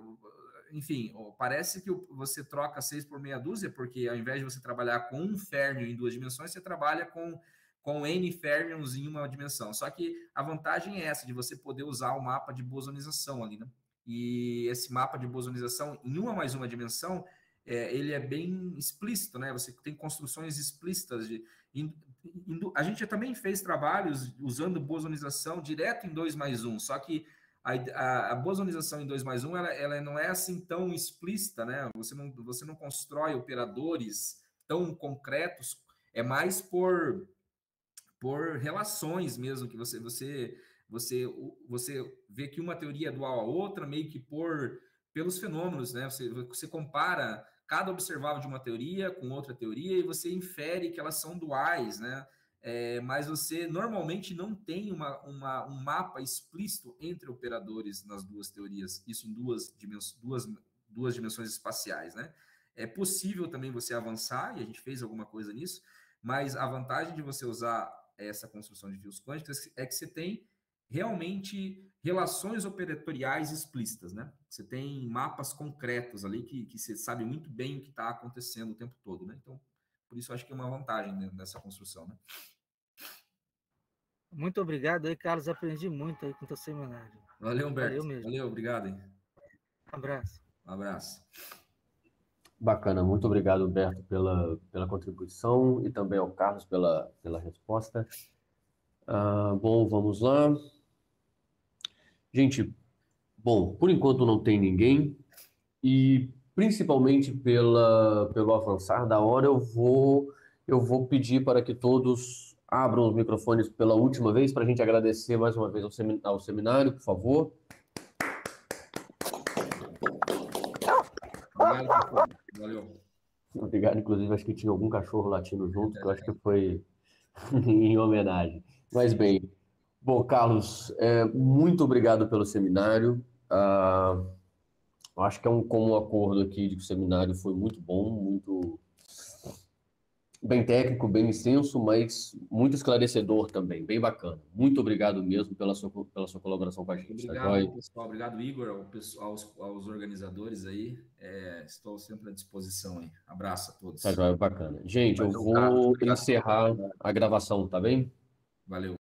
Enfim, parece que você troca 6 por meia dúzia, porque ao invés de você trabalhar com um férmio em 2 dimensões, você trabalha com N férmions em uma dimensão. Só que a vantagem é essa, de você poder usar o mapa de bosonização ali, né? E esse mapa de bosonização em uma mais uma dimensão, ele é bem explícito, né? Você tem construções explícitas. A gente também fez trabalhos usando bosonização direto em 2 mais 1, só que a bosonização em 2 mais 1, ela não é assim tão explícita, né? Você não constrói operadores tão concretos, é mais por relações mesmo, que você vê que uma teoria é dual à outra, meio que pelos fenômenos, né? Você compara cada observável de uma teoria com outra teoria e você infere que elas são duais, né? Mas você normalmente não tem um mapa explícito entre operadores nas duas teorias, isso em duas dimensões espaciais, né? É possível também você avançar, e a gente fez alguma coisa nisso, mas a vantagem de você usar essa construção de fios quânticos é que você tem realmente relações operatoriais explícitas, né? Você tem mapas concretos ali que você sabe muito bem o que está acontecendo o tempo todo, né? Então, por isso eu acho que é uma vantagem nessa construção, né? Muito obrigado aí, Carlos. Aprendi muito aí com o teu seminário. Valeu, Humberto. Valeu mesmo. Valeu, obrigado. Hein? Um abraço. Um abraço. Bacana, muito obrigado, Humberto, pela contribuição e também ao Carlos pela resposta. Bom, vamos lá. Gente, bom, por enquanto não tem ninguém e principalmente pelo avançar da hora, eu vou pedir para que todos abram os microfones pela última vez para a gente agradecer mais uma vez ao seminário, por favor. Obrigado, valeu. Obrigado, inclusive, acho que tinha algum cachorro latindo junto, que eu acho que foi em homenagem. Mas bem, bom, Carlos, muito obrigado pelo seminário. Eu acho que é um comum acordo aqui de que o seminário foi muito bom, muito bem técnico, bem extenso, mas muito esclarecedor também, bem bacana. Muito obrigado mesmo pela sua colaboração com a gente. Obrigado, pessoal. Obrigado, Igor, aos organizadores aí. Estou sempre à disposição aí. Abraço a todos. Tá joia, bacana. Gente, eu vou encerrar a gravação, tá bem? Valeu.